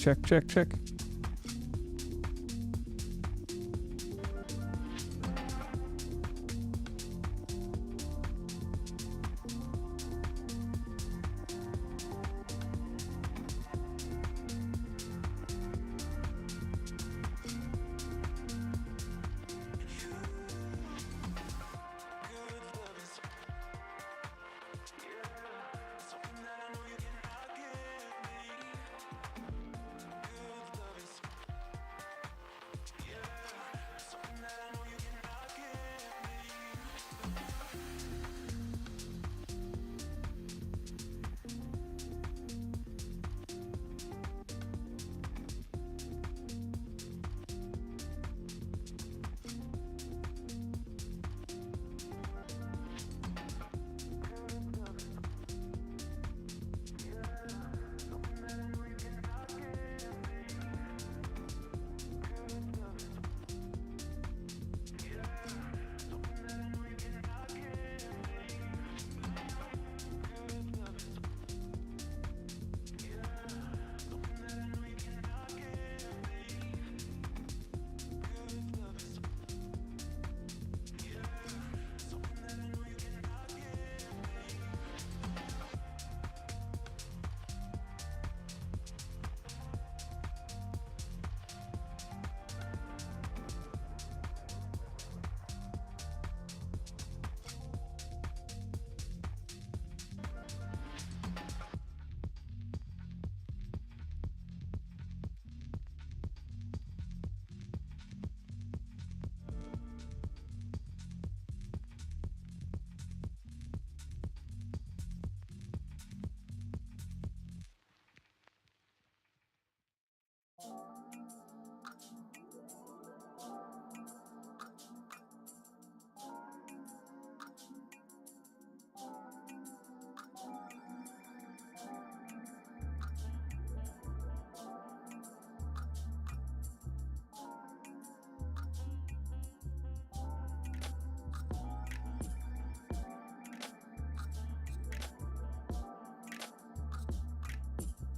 check, check, check.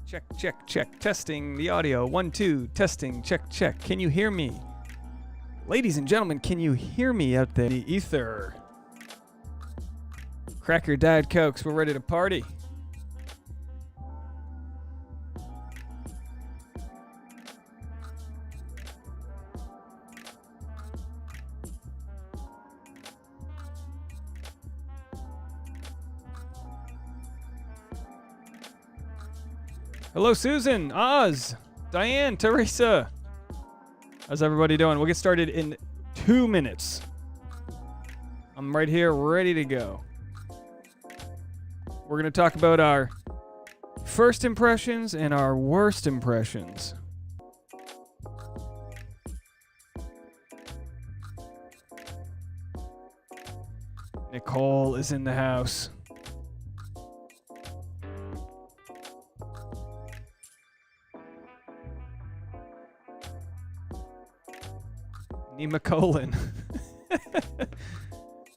Check, check, check. Testing the audio. 1, 2. Testing. Check, check. Can you hear me? Ladies and gentlemen, can you hear me out there in the ether? Cracker Diet Cokes. We're ready to party. Hello, Susan, Oz, Diane, Teresa. How's everybody doing? We'll get started in 2 minutes. I'm right here, ready to go. We're going to talk about our first impressions and our worst impressions. Nicole is in the house. Nima Colon.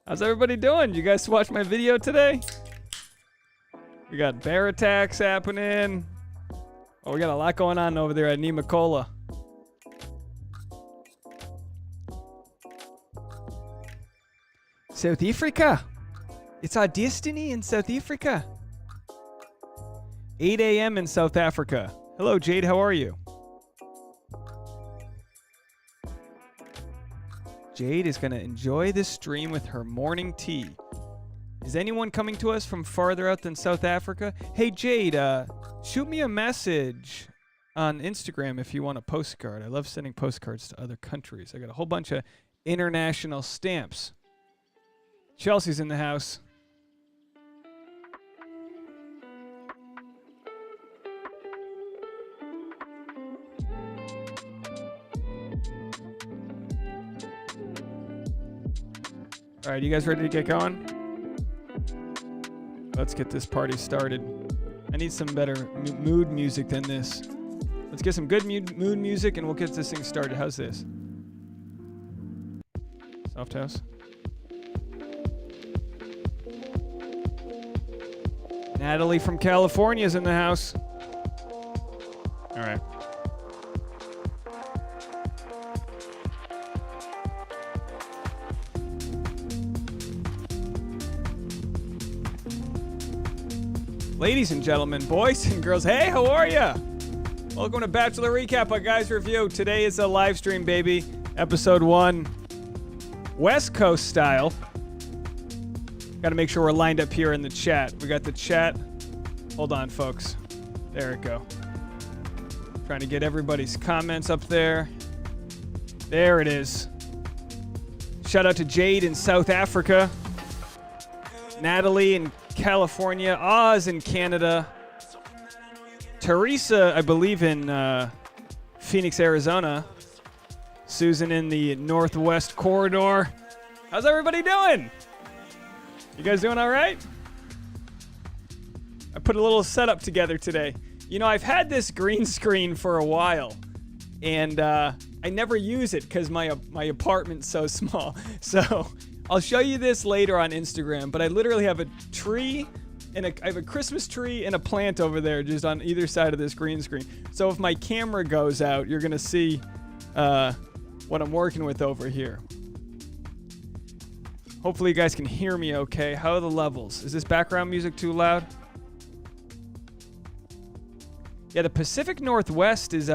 How's everybody doing? You guys watch my video today? We got bear attacks happening. Oh, we got a lot going on over there at Nima Cola. South Africa. It's our destiny in South Africa. 8 a.m. in South Africa. Hello, Jade. How are you? Jade is going to enjoy this stream with her morning tea. Is anyone coming to us from farther out than South Africa? Hey, Jade, shoot me a message on Instagram if you want a postcard. I love sending postcards to other countries. I got a whole bunch of international stamps. Chelsea's in the house. All right, you guys ready to get going? Let's get this party started. I need some better mood music than this. Let's get some good mood music and we'll get this thing started. How's this? Soft house. Natalie from California is in the house. All right. Ladies and gentlemen, boys and girls, hey, how are ya? Welcome to Bachelor Recap, a guy's review. Today is a live stream, baby. Episode 1, West Coast style. Got to make sure we're lined up here in the chat. We got the chat. Hold on, folks. There we go. Trying to get everybody's comments up there. There it is. Shout out to Jade in South Africa. Natalie in California. Oz in Canada. Teresa, I believe, in Phoenix, Arizona. Susan in the Northwest Corridor. How's everybody doing? You guys doing all right? I put a little setup together today. You know, I've had this green screen for a while, and I never use it because my apartment's so small. So I'll show you this later on Instagram, but I literally have a tree, and I have a Christmas tree and a plant over there just on either side of this green screen. So if my camera goes out, you're going to see what I'm working with over here. Hopefully you guys can hear me okay. How are the levels? Is this background music too loud? Yeah, the Pacific Northwest is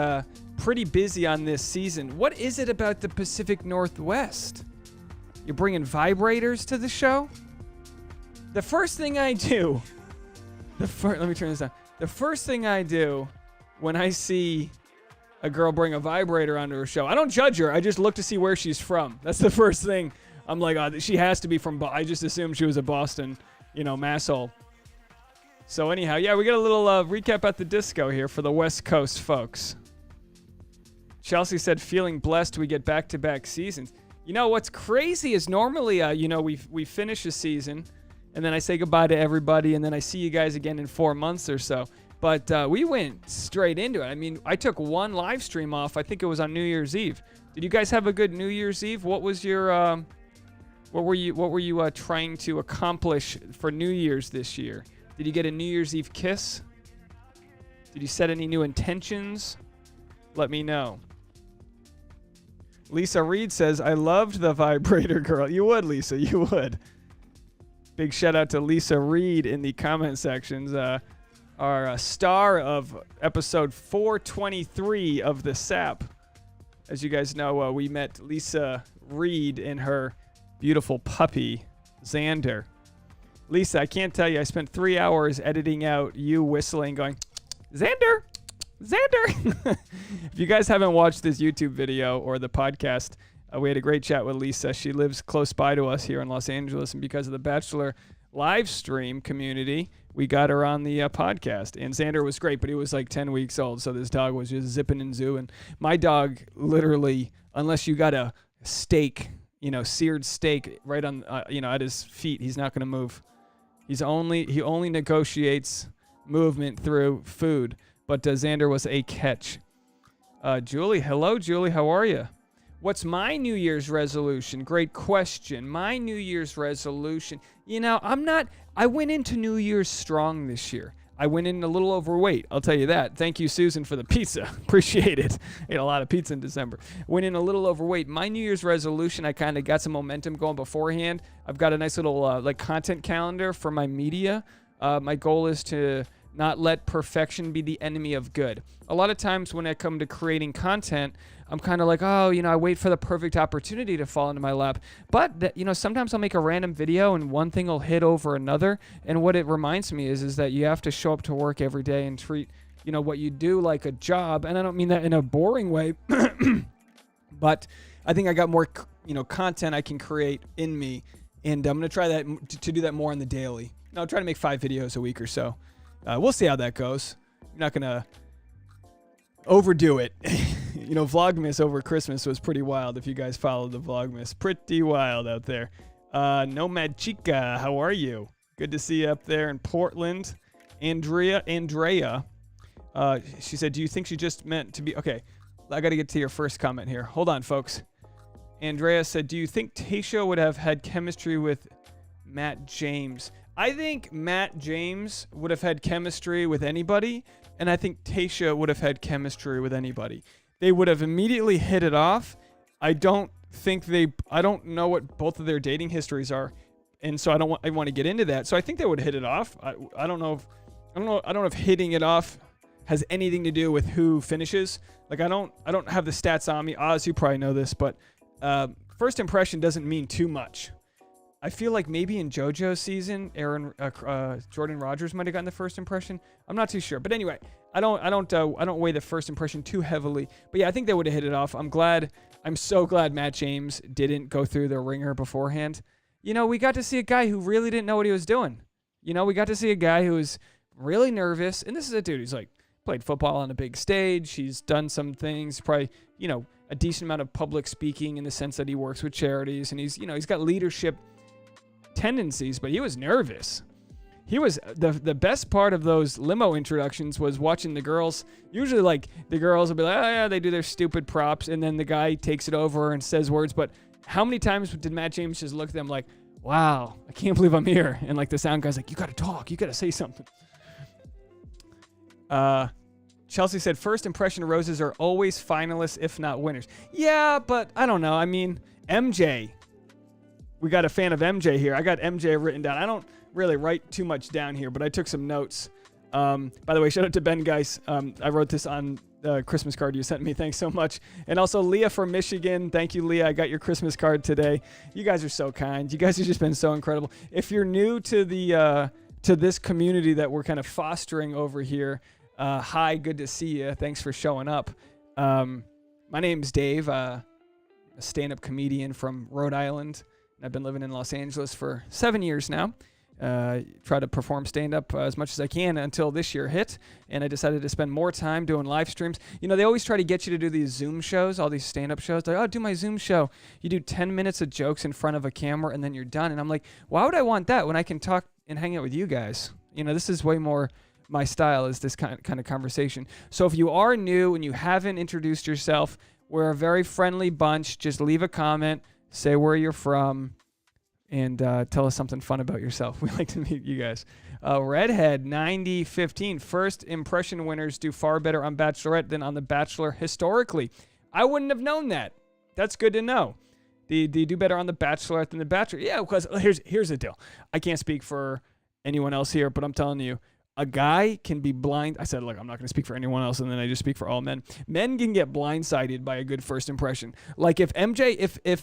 pretty busy on this season. What is it about the Pacific Northwest? You're bringing vibrators to the show? The first thing I do... let me turn this down. The first thing I do when I see a girl bring a vibrator onto her show, I don't judge her. I just look to see where she's from. That's the first thing. I'm like, oh, she has to be from... I just assumed she was a Boston, masshole. So anyhow, yeah, we got a little recap at the disco here for the West Coast folks. Chelsea said, feeling blessed we get back-to-back seasons. You know, what's crazy is normally, we finish a season, and then I say goodbye to everybody, and then I see you guys again in 4 months or so. But we went straight into it. I mean, I took one live stream off. I think it was on New Year's Eve. Did you guys have a good New Year's Eve? What was your... What were you trying to accomplish for New Year's this year? Did you get a New Year's Eve kiss? Did you set any new intentions? Let me know. Lisa Reed says, I loved the vibrator girl. You would, Lisa. You would. Big shout out to Lisa Reed in the comment sections. Our star of episode 423 of the SAP. As you guys know, we met Lisa Reed and her beautiful puppy, Xander. Lisa, I can't tell you, I spent 3 hours editing out you whistling, going, Xander, Xander. If you guys haven't watched this YouTube video or the podcast, we had a great chat with Lisa. She lives close by to us here in Los Angeles, and because of the Bachelor Livestream community, we got her on the podcast. And Xander was great, but he was like 10 weeks old, so this dog was just zipping and zooing. My dog, literally, unless you got a steak, seared steak right on, at his feet, he's not going to move. He only negotiates movement through food. But Xander was a catch. Julie, hello, Julie. How are you? What's my New Year's resolution? Great question. My New Year's resolution. I went into New Year's strong this year. I went in a little overweight. I'll tell you that. Thank you, Susan, for the pizza. Appreciate it. Ate a lot of pizza in December. Went in a little overweight. My New Year's resolution, I kind of got some momentum going beforehand. I've got a nice little content calendar for my media. My goal is to not let perfection be the enemy of good. A lot of times when I come to creating content, I'm kind of like, I wait for the perfect opportunity to fall into my lap. But, sometimes I'll make a random video and one thing will hit over another. And what it reminds me is that you have to show up to work every day and treat, what you do like a job. And I don't mean that in a boring way, but I think I got more, content I can create in me. And I'm going to try that to do that more on the daily. I'll try to make 5 videos a week or so. We'll see how that goes. I'm not going to overdo it. Vlogmas over Christmas was pretty wild. If you guys followed the Vlogmas, pretty wild out there. Nomad Chica, how are you? Good to see you up there in Portland. Andrea, she said, do you think she just meant to be... Okay, I got to get to your first comment here. Hold on, folks. Andrea said, do you think Tayshia would have had chemistry with Matt James? I think Matt James would have had chemistry with anybody, and I think Tayshia would have had chemistry with anybody. They would have immediately hit it off. I don't know what both of their dating histories are, and so I want to get into that. So I think they would hit it off. I don't know if I don't know if hitting it off has anything to do with who finishes. Like I don't have the stats on me. Oz, you probably know this, but first impression doesn't mean too much. I feel like maybe in JoJo's season, Jordan Rogers might have gotten the first impression. I'm not too sure, but anyway, I don't weigh the first impression too heavily. But yeah, I think they would have hit it off. I'm so glad Matt James didn't go through the ringer beforehand. You know, we got to see a guy who really didn't know what he was doing. You know, we got to see a guy who was really nervous, and this is a dude who's like played football on a big stage. He's done some things, probably, you know, a decent amount of public speaking in the sense that he works with charities, and he's got leadership tendencies, but he was nervous. He was the best part of those limo introductions was watching the girls. Usually, like, the girls will be like, oh yeah, they do their stupid props, and then the guy takes it over and says words. But how many times did Matt James just look at them like, wow, I can't believe I'm here? And like the sound guy's like, you gotta talk, you gotta say something. Chelsea said, first impression roses are always finalists, if not winners. Yeah, but I don't know. I mean, MJ. We got a fan of MJ here. I got MJ written down. I don't really write too much down here, but I took some notes. By the way, shout out to Ben Geis. I wrote this on the Christmas card you sent me. Thanks so much. And also Leah from Michigan. Thank you, Leah. I got your Christmas card today. You guys are so kind. You guys have just been so incredible. If you're new to the to this community that we're kind of fostering over here, hi, good to see you. Thanks for showing up. My name's Dave, a stand-up comedian from Rhode Island. I've been living in Los Angeles for 7 years now. Try to perform stand-up as much as I can until this year hit, and I decided to spend more time doing live streams. You know, they always try to get you to do these Zoom shows, all these stand-up shows. They're like, oh, do my Zoom show. You do 10 minutes of jokes in front of a camera, and then you're done. And I'm like, why would I want that when I can talk and hang out with you guys? You know, this is way more my style, is this kind of conversation. So if you are new and you haven't introduced yourself, we're a very friendly bunch. Just leave a comment. Say where you're from, and tell us something fun about yourself. We like to meet you guys. Redhead 9015. First impression winners do far better on Bachelorette than on The Bachelor historically. I wouldn't have known that. That's good to know. They do better on The Bachelorette than The Bachelor. Yeah, because here's the deal. I can't speak for anyone else here, but I'm telling you, a guy can be blind. I said, look, I'm not going to speak for anyone else, and then I just speak for all men. Men can get blindsided by a good first impression. Like if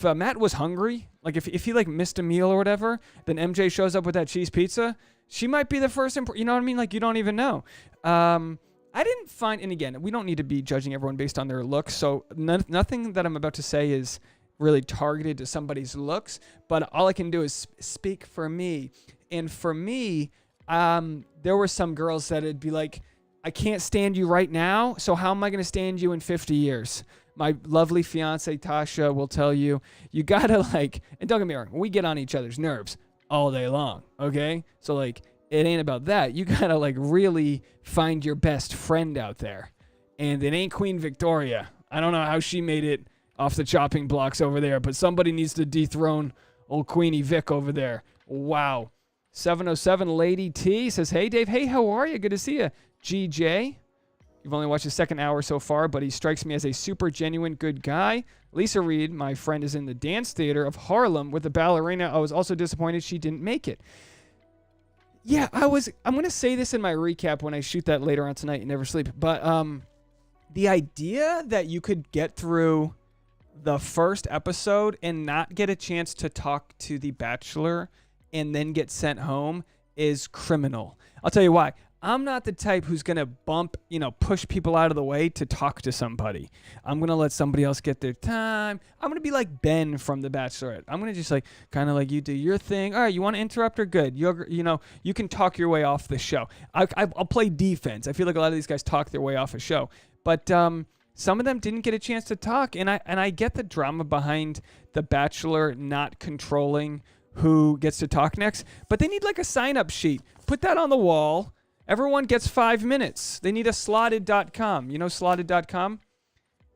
Matt was hungry, like if he like missed a meal or whatever, then MJ shows up with that cheese pizza, she might be the first you know what I mean? Like, you don't even know. I didn't find, and again, we don't need to be judging everyone based on their looks, so nothing that I'm about to say is really targeted to somebody's looks, but all I can do is speak for me. And for me, there were some girls that would be like, I can't stand you right now, so how am I going to stand you in 50 years? My lovely fiance, Tasha, will tell you, you got to like, and don't get me wrong, we get on each other's nerves all day long, okay? So like, it ain't about that. You got to like really find your best friend out there. And it ain't Queen Victoria. I don't know how she made it off the chopping blocks over there, but somebody needs to dethrone old Queenie Vic over there. Wow. 707 Lady T says, hey, Dave. Hey, how are you? Good to see you. GJ, you've only watched the second hour so far, but he strikes me as a super genuine good guy. Lisa Reed, my friend, is in the dance theater of Harlem with the ballerina. I was also disappointed she didn't make it. Yeah, I'm going to say this in my recap when I shoot that later on tonight and never sleep. But the idea that you could get through the first episode and not get a chance to talk to the Bachelor and then get sent home is criminal. I'll tell you why. I'm not the type who's going to push people out of the way to talk to somebody. I'm going to let somebody else get their time. I'm going to be like Ben from The Bachelorette. I'm going to just like, kind of like, you do your thing. All right, you want to interrupt her? Good. You can talk your way off the show. I'll play defense. I feel like a lot of these guys talk their way off a show. But some of them didn't get a chance to talk. And I get the drama behind The Bachelor not controlling who gets to talk next, but they need like a sign-up sheet. Put that on the wall. Everyone gets 5 minutes. They need a slotted.com. You know slotted.com?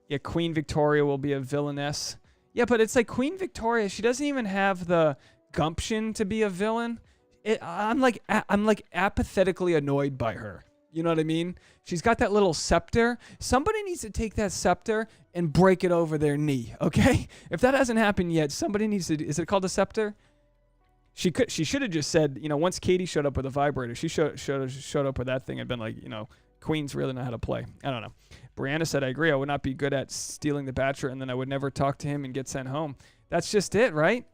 Yeah, Queen Victoria will be a villainess. Yeah, but it's like Queen Victoria, she doesn't even have the gumption to be a villain. I'm like apathetically annoyed by her. You know what I mean? She's got that little scepter. Somebody needs to take that scepter and break it over their knee, okay? If that hasn't happened yet, somebody needs to... Is it called a scepter? She should have just said, once Katie showed up with a vibrator, she showed up with that thing and been like, queens really know how to play. I don't know. Brianna said, I agree. I would not be good at stealing the Bachelor, and then I would never talk to him and get sent home. That's just it, right?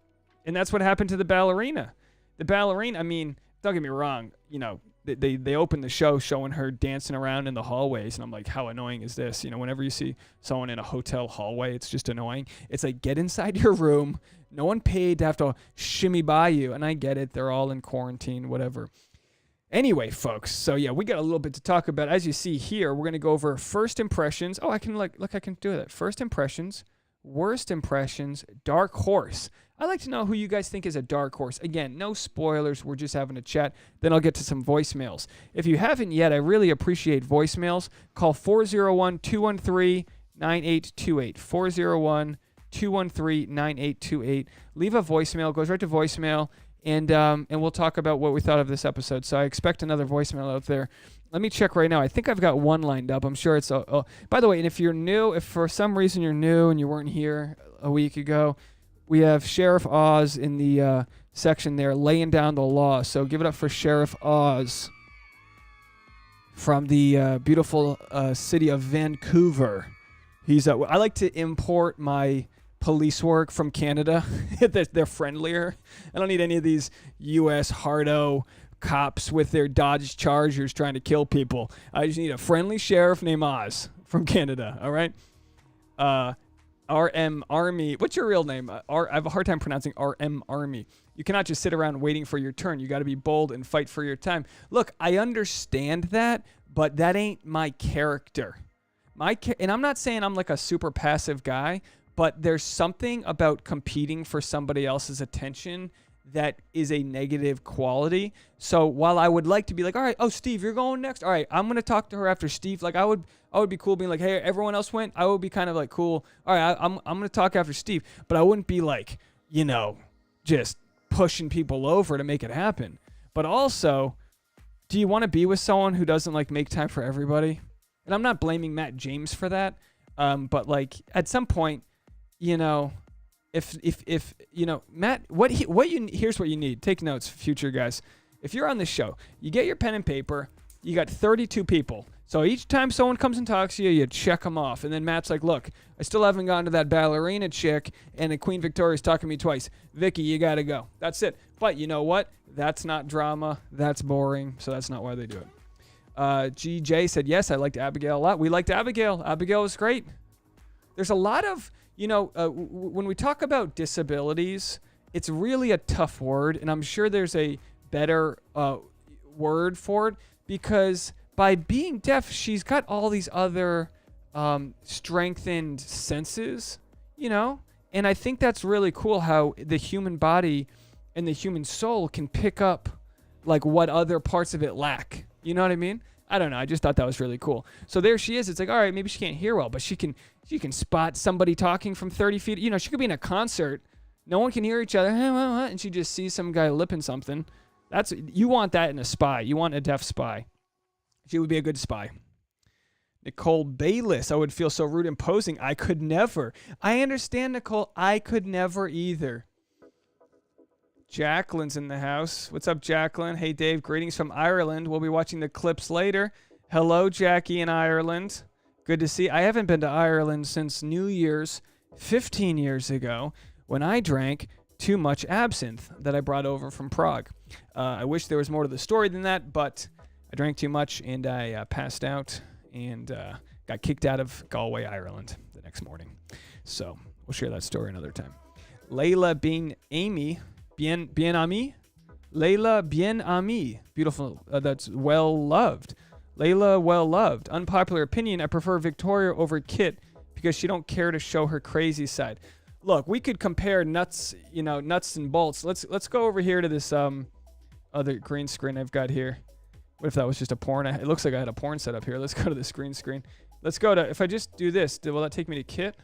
And that's what happened to the ballerina. The ballerina, I mean, don't get me wrong, they opened the show showing her dancing around in the hallways, and I'm like, how annoying is this? Whenever you see someone in a hotel hallway, it's just annoying. It's like, get inside your room. No one paid to have to shimmy by you, and I get it. They're all in quarantine, whatever. Anyway, folks, so yeah, we got a little bit to talk about. As you see here, we're going to go over first impressions. Oh, I can I can do that. First impressions, worst impressions, dark horse. I'd like to know who you guys think is a dark horse. Again, no spoilers. We're just having a chat. Then I'll get to some voicemails. If you haven't yet, I really appreciate voicemails. Call 401-213-9828. 401-213-9828. Leave a voicemail. It goes right to voicemail. And we'll talk about what we thought of this episode. So I expect another voicemail out there. Let me check right now. I think I've got one lined up. I'm sure it's... by the way, and if you're new, if for some reason you're new and you weren't here a week ago, we have Sheriff Oz in the section there laying down the law. So give it up for Sheriff Oz from the beautiful city of Vancouver. I like to import my police work from Canada. They're friendlier. I don't need any of these U.S. hardo cops with their Dodge Chargers trying to kill people. I just need a friendly sheriff named Oz from Canada. All right. RM Army. What's your real name? I have a hard time pronouncing RM Army. You cannot just sit around waiting for your turn. You got to be bold and fight for your time. Look, I understand that, but that ain't my character. And I'm not saying I'm like a super passive guy, but there's something about competing for somebody else's attention that is a negative quality. So while I would like to be like, all right, oh, Steve, you're going next. All right, I'm going to talk to her after Steve. Like I would be cool being like, hey, everyone else went. I would be kind of like, cool. All right, I'm going to talk after Steve. But I wouldn't be like, just pushing people over to make it happen. But also, do you want to be with someone who doesn't like make time for everybody? And I'm not blaming Matt James for that. But like at some point, if Matt, here's what you need. Take notes, future guys. If you're on the show, you get your pen and paper. You got 32 people. So each time someone comes and talks to you, you check them off. And then Matt's like, look, I still haven't gone to that ballerina chick, and the Queen Victoria's talking to me twice. Vicky, you got to go. That's it. But you know what? That's not drama. That's boring. So that's not why they do it. GJ said, yes, I liked Abigail a lot. We liked Abigail. Abigail was great. There's a lot of, when we talk about disabilities, it's really a tough word. And I'm sure there's a better word for it, because by being deaf, she's got all these other strengthened senses, and I think that's really cool how the human body and the human soul can pick up like what other parts of it lack. You know what I mean? I don't know. I just thought that was really cool. So there she is. It's like, all right, maybe she can't hear well, but she can spot somebody talking from 30 feet. She could be in a concert. No one can hear each other. And she just sees some guy lipping something. You want that in a spy. You want a deaf spy. She would be a good spy. Nicole Bayless. I would feel so rude imposing. I could never. I understand, Nicole. I could never either. Jacqueline's in the house. What's up, Jacqueline? Hey, Dave. Greetings from Ireland. We'll be watching the clips later. Hello, Jackie in Ireland. Good to see. I haven't been to Ireland since New Year's 15 years ago when I drank too much absinthe that I brought over from Prague. I wish there was more to the story than that, but I drank too much and I passed out and got kicked out of Galway, Ireland the next morning. So we'll share that story another time. Layla being Amy. Bien ami? Layla bien ami. Beautiful. That's well loved. Layla well loved. Unpopular opinion. I prefer Victoria over Kit because she don't care to show her crazy side. Look, we could compare nuts and bolts. Let's go over here to this other green screen I've got here. What if that was just a porn? It looks like I had a porn set up here. Let's go to this green screen. Let's go to, if I just do this, will that take me to Kit?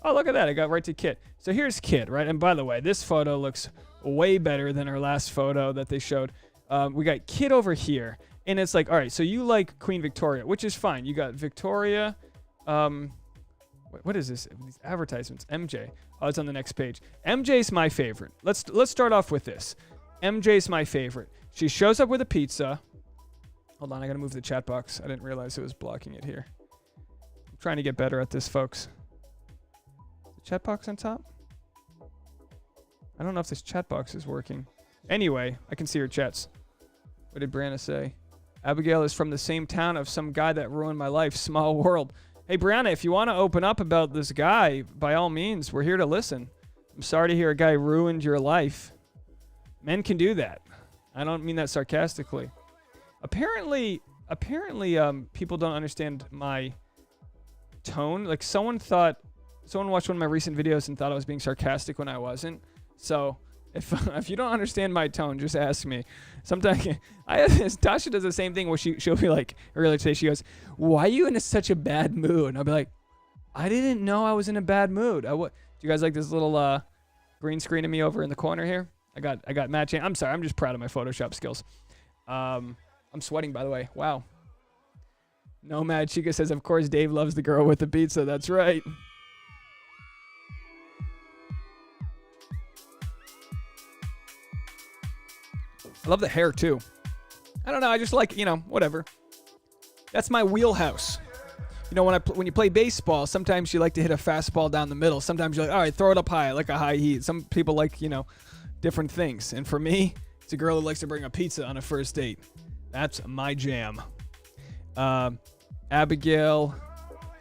Oh, look at that. I got right to Kit. So here's Kit, right? And by the way, this photo looks way better than our last photo that they showed. We got Kit over here. And it's like, all right, so you like Queen Victoria, which is fine. You got Victoria. What is this? These advertisements. MJ. Oh, it's on the next page. MJ's my favorite. Let's start off with this. MJ's my favorite. She shows up with a pizza. Hold on, I gotta move the chat box. I didn't realize it was blocking it here. I'm trying to get better at this, folks. The chat box on top? I don't know if this chat box is working. Anyway, I can see your chats. What did Brianna say? Abigail is from the same town of some guy that ruined my life. Small world. Hey, Brianna, if you want to open up about this guy, by all means, we're here to listen. I'm sorry to hear a guy ruined your life. Men can do that. I don't mean that sarcastically. Apparently, people don't understand my tone. Like, someone watched one of my recent videos and thought I was being sarcastic when I wasn't. So if you don't understand my tone, just ask me. Sometimes Tasha does the same thing where she'll be like, earlier today she goes, "Why are you in such a bad mood?" And I'll be like, "I didn't know I was in a bad mood." Do you guys like this little green screen of me over in the corner here? I got Matt James. I'm sorry, I'm just proud of my Photoshop skills. I'm sweating, by the way. Wow. Nomad Chica says, "Of course Dave loves the girl with the pizza." That's right. I love the hair, too. I don't know. I just like, whatever. That's my wheelhouse. When you play baseball, sometimes you like to hit a fastball down the middle. Sometimes you're like, all right, throw it up high, like a high heat. Some people like, different things. And for me, it's a girl who likes to bring a pizza on a first date. That's my jam. Abigail.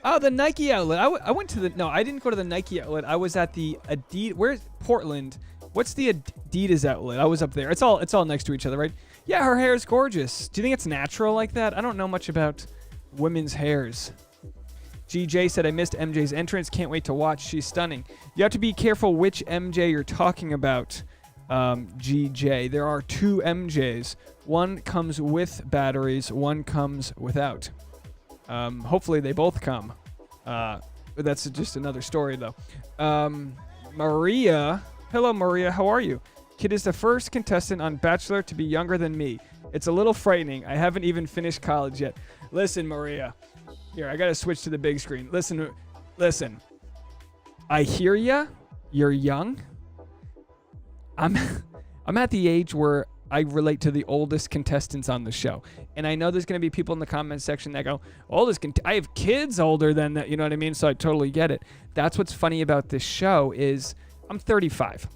Oh, the Nike outlet. I went to no, I didn't go to the Nike outlet. I was at the Adidas. Where's Portland? What's the Adidas outlet? I was up there. It's all next to each other, right? Yeah, her hair is gorgeous. Do you think it's natural like that? I don't know much about women's hairs. GJ said, "I missed MJ's entrance. Can't wait to watch. She's stunning." You have to be careful which MJ you're talking about, GJ. There are two MJs. One comes with batteries. One comes without. Hopefully they both come. But that's just another story, though. Maria. Hello, Maria. How are you? Kid is the first contestant on Bachelor to be younger than me. It's a little frightening. I haven't even finished college yet. Listen, Maria. Here, I got to switch to the big screen. Listen. I hear ya. You're young. I'm at the age where I relate to the oldest contestants on the show. And I know there's going to be people in the comment section that go, I have kids older than that. You know what I mean? So I totally get it. That's what's funny about this show is I'm 35.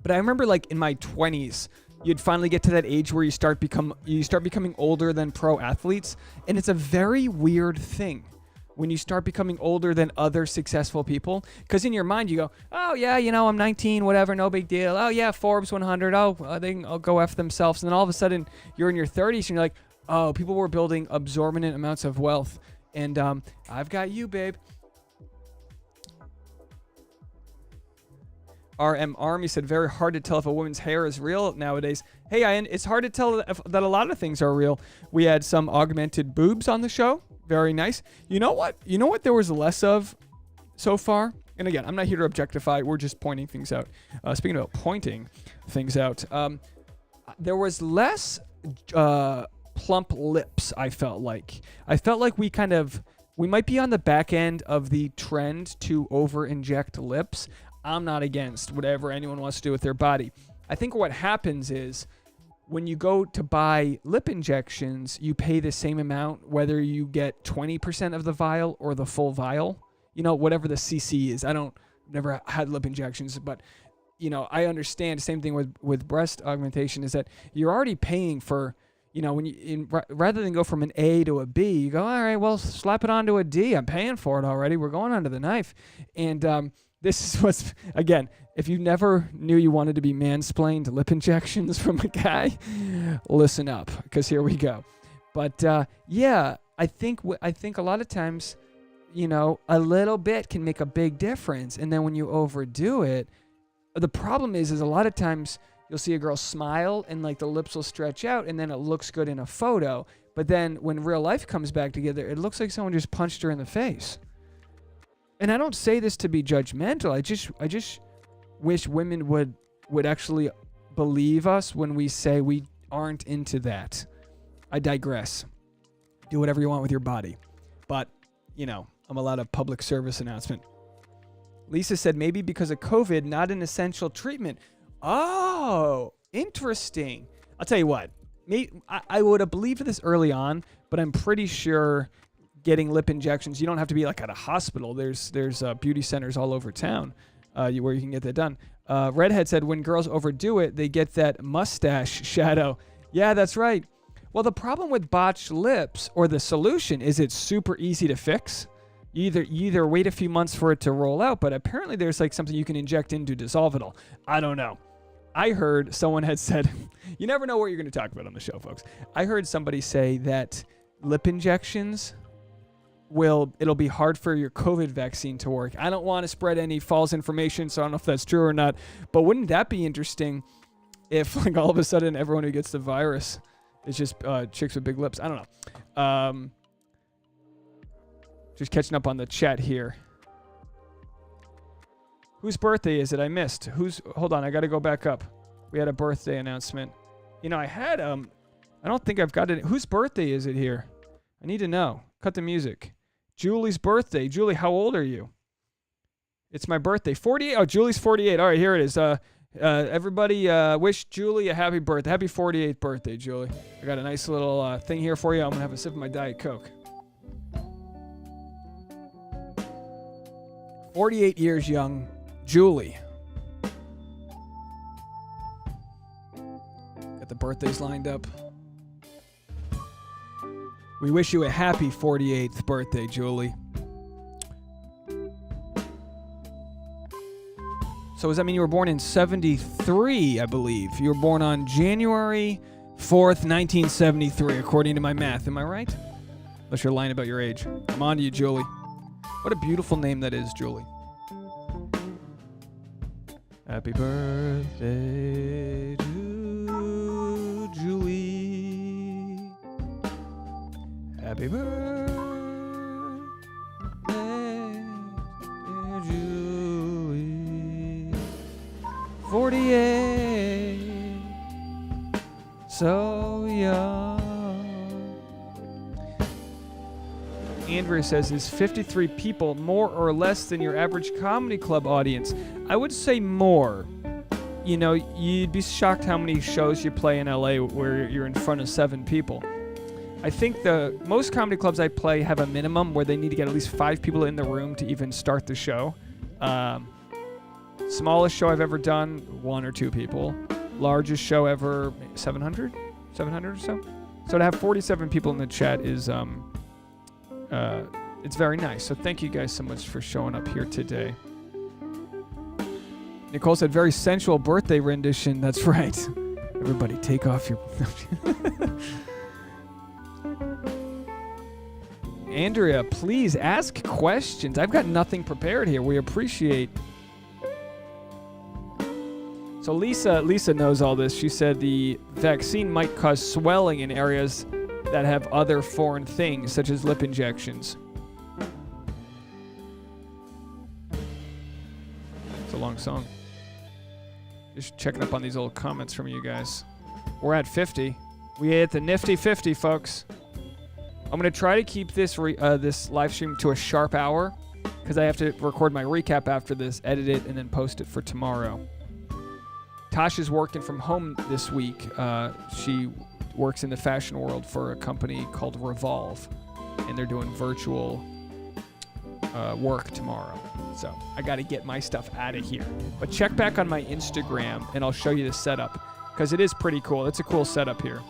But I remember like in my 20s, you'd finally get to that age where you start becoming older than pro athletes. And it's a very weird thing when you start becoming older than other successful people. Because in your mind, you go, oh, yeah, I'm 19, whatever, no big deal. Oh, yeah, Forbes 100. Oh, they can go F themselves. And then all of a sudden, you're in your 30s and you're like, oh, people were building absorbent amounts of wealth. And I've got you, babe. RM Army said, very hard to tell if a woman's hair is real nowadays. Hey, Ian, it's hard to tell that a lot of things are real. We had some augmented boobs on the show. Very nice. You know what there was less of so far? And again, I'm not here to objectify. We're just pointing things out. Speaking about pointing things out, there was less plump lips, I felt like. I felt like we might be on the back end of the trend to over-inject lips. I'm not against whatever anyone wants to do with their body. I think what happens is when you go to buy lip injections, you pay the same amount whether you get 20% of the vial or the full vial. Whatever the CC is. Never had lip injections, but I understand. Same thing with breast augmentation is that you're already paying for, rather than go from an A to a B, you go, all right, well, slap it onto a D. I'm paying for it already. We're going onto the knife. And this is what's, again, if you never knew you wanted to be mansplained lip injections from a guy, listen up, because here we go. But yeah, I think a lot of times, a little bit can make a big difference. And then when you overdo it, the problem is a lot of times you'll see a girl smile and like the lips will stretch out and then it looks good in a photo. But then when real life comes back together, it looks like someone just punched her in the face. And I don't say this to be judgmental. I just wish women would actually believe us when we say we aren't into that. I digress. Do whatever you want with your body. But, I'm allowed a public service announcement. Lisa said maybe because of COVID, not an essential treatment. Oh, Interesting. I'll tell you what. I would have believed this early on, but I'm pretty sure getting lip injections, you don't have to be like at a hospital. There's beauty centers all over town where you can get that done. Redhead said when girls overdo it, they get that mustache shadow. Yeah, that's right. Well, the problem with botched lips, or the solution, is it's super easy to fix. You either wait a few months for it to roll out, but apparently there's like something you can inject in to dissolve it all. I don't know. I heard someone had said, you never know what you're going to talk about on the show, folks. I heard somebody say that lip injections it'll be hard for your COVID vaccine to work. I don't want to spread any false information, so I don't know if that's true or not. But wouldn't that be interesting if like all of a sudden everyone who gets the virus is just chicks with big lips? I don't know. Just catching up on the chat here. Whose birthday is it? I missed. Hold on, I got to go back up. We had a birthday announcement. You know, I don't think I've got it. Whose birthday is it here? I need to know. Cut the music. Julie's birthday. Julie, how old are you? It's my birthday. 48. Oh, Julie's 48. All right, here it is. Everybody wish Julie a happy birthday. Happy 48th birthday, Julie. I got a nice little thing here for you. I'm going to have a sip of my Diet Coke. 48 years young, Julie. Got the birthdays lined up. We wish you a happy 48th birthday, Julie. So does that mean you were born in 73, I believe? You were born on January 4th, 1973, according to my math. Am I right? Unless you're lying about your age. I'm on to you, Julie. What a beautiful name that is, Julie. Happy birthday to Julie. Happy birthday, dear Julie. 48, so young. Andrea says, is 53 people more or less than your average comedy club audience? I would say more. You know, you'd be shocked how many shows you play in LA where you're in front of 7 people. I think the most comedy clubs I play have a minimum where they need to get at least 5 people in the room to even start the show. Smallest show I've ever done, 1 or 2 people. Largest show ever, 700 or so. So to have 47 people in the chat is it's very nice. So thank you guys so much for showing up here today. Nicole said, very sensual birthday rendition. That's right. Everybody take off your... Andrea, please ask questions. I've got nothing prepared here. We appreciate... So Lisa knows all this. She said the vaccine might cause swelling in areas that have other foreign things, such as lip injections. It's a long song. Just checking up on these old comments from you guys. We're at 50. We hit the nifty 50, folks. I'm going to try to keep this this live stream to a sharp hour because I have to record my recap after this, edit it, and then post it for tomorrow. Tasha's working from home this week. She works in the fashion world for a company called Revolve, and they're doing virtual work tomorrow. So I got to get my stuff out of here. But check back on my Instagram, and I'll show you the setup because it is pretty cool. It's a cool setup here.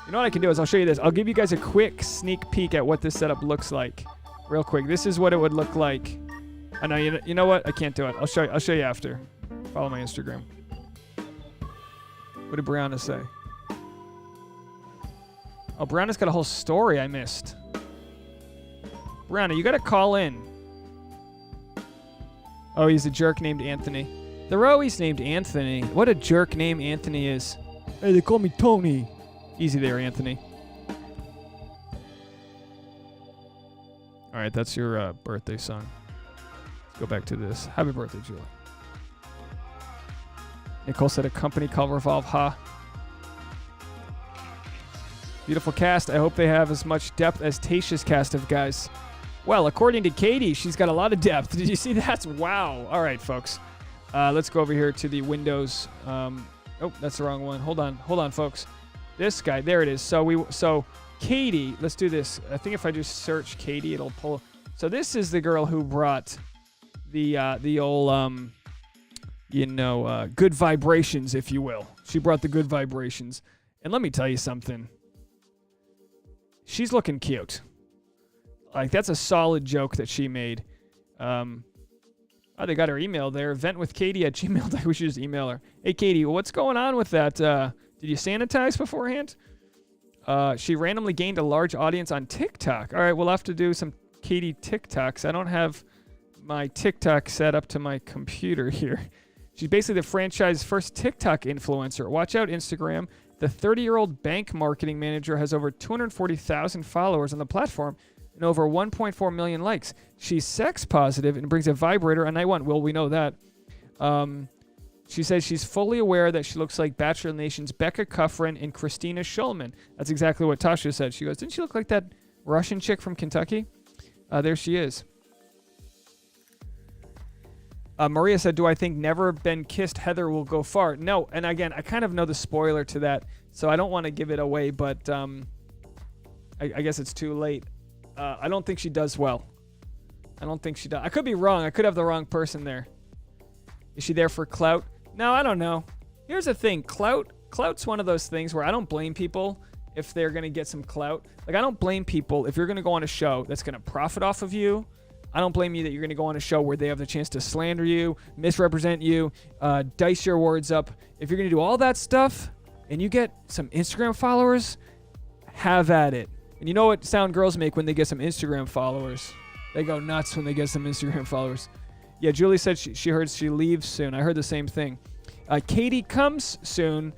You know what I can do is I'll show you this. I'll give you guys a quick sneak peek at what this setup looks like, real quick. This is what it would look like. I know you know what? I can't do it. I'll show you after. Follow my Instagram. What did Brianna say? Oh, Brianna's got a whole story I missed. Brianna, you got to call in. Oh, he's a jerk named Anthony. They're always named Anthony. What a jerk name Anthony is. Hey, they call me Tony. Easy there, Anthony. All right, that's your birthday song. Let's go back to this. Happy birthday, Julie. Nicole said a company called Revolve, Beautiful cast. I hope they have as much depth as Tasha's cast of guys. Well, according to Katie, she's got a lot of depth. Did you see that? Wow. All right, folks. Let's go over here to the Windows. Oh, that's the wrong one. Hold on, folks. This guy, there it is. So Katie, let's do this. I think if I just search Katie, it'll pull. So this is the girl who brought the old good vibrations, if you will. She brought the good vibrations. And let me tell you something. She's looking cute. Like, that's a solid joke that she made. Oh, they got her email there. Ventwithkatie@gmail.com. We should just email her. Hey, Katie, what's going on with that? Did you sanitize beforehand? She randomly gained a large audience on TikTok. All right, we'll have to do some Katie TikToks. I don't have my TikTok set up to my computer here. She's basically the franchise's first TikTok influencer. Watch out, Instagram. The 30-year-old bank marketing manager has over 240,000 followers on the platform and over 1.4 million likes. She's sex positive and brings a vibrator on night one. Well, we know that. She says she's fully aware that she looks like Bachelor Nation's Becca Kufrin and Christina Schulman. That's exactly what Tasha said. She goes, didn't she look like that Russian chick from Kentucky? There she is. Maria said, do I think never been kissed Heather will go far? No. And again, I kind of know the spoiler to that, so I don't want to give it away, but I guess it's too late. I don't think she does well. I don't think she does. I could be wrong. I could have the wrong person there. Is she there for clout? No, I don't know. Here's the thing. Clout's one of those things where I don't blame people if they're going to get some clout. Like, I don't blame people if you're going to go on a show that's going to profit off of you. I don't blame you that you're going to go on a show where they have the chance to slander you, misrepresent you, dice your words up. If you're going to do all that stuff and you get some Instagram followers, have at it. And you know what sound girls make when they get some Instagram followers? They go nuts when they get some Instagram followers. Yeah, Julie said she heard she leaves soon. I heard the same thing. Katie comes soon.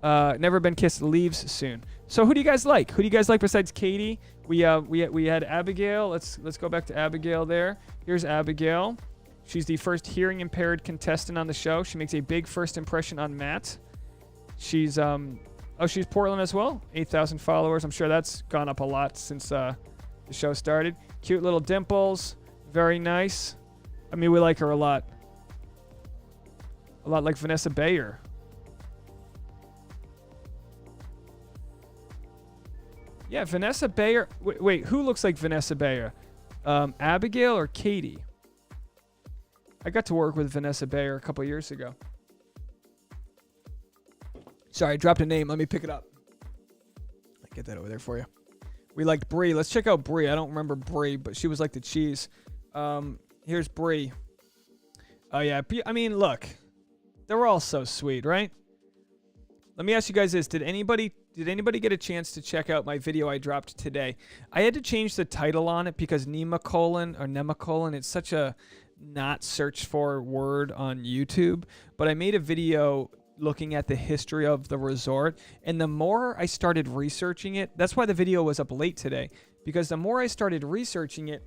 Never been kissed, leaves soon. So who do you guys like? Who do you guys like besides Katie? We had Abigail. Let's go back to Abigail there. Here's Abigail. She's the first hearing impaired contestant on the show. She makes a big first impression on Matt. She's she's Portland as well. 8,000 followers. I'm sure that's gone up a lot since the show started. Cute little dimples. Very nice. I mean, we like her a lot. A lot like Vanessa Bayer. Yeah, Vanessa Bayer. Wait, who looks like Vanessa Bayer? Abigail or Katie? I got to work with Vanessa Bayer a couple years ago. Sorry, I dropped a name. Let me pick it up. I'll get that over there for you. We liked Brie. Let's check out Brie. I don't remember Brie, but she was like the cheese. Here's Brie. Oh, yeah. I mean, look. They were all so sweet, right? Let me ask you guys this. Did anybody get a chance to check out my video I dropped today? I had to change the title on it because nemacolon, it's such a not searched for word on YouTube. But I made a video looking at the history of the resort. And the more I started researching it, that's why the video was up late today. Because the more I started researching it,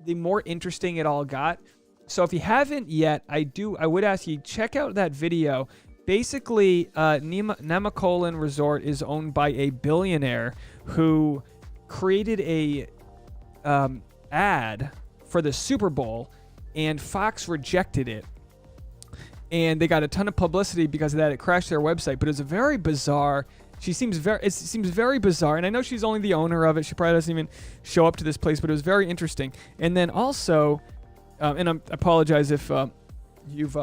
the more interesting it all got. So if you haven't yet, I would ask you, check out that video. Basically, Nemacolin Resort is owned by a billionaire who created a ad for the Super Bowl, and Fox rejected it. And they got a ton of publicity because of that. It crashed their website, but it's a very bizarre. It seems very bizarre, and I know she's only the owner of it. She probably doesn't even show up to this place, but it was very interesting. And then also, and I apologize if you've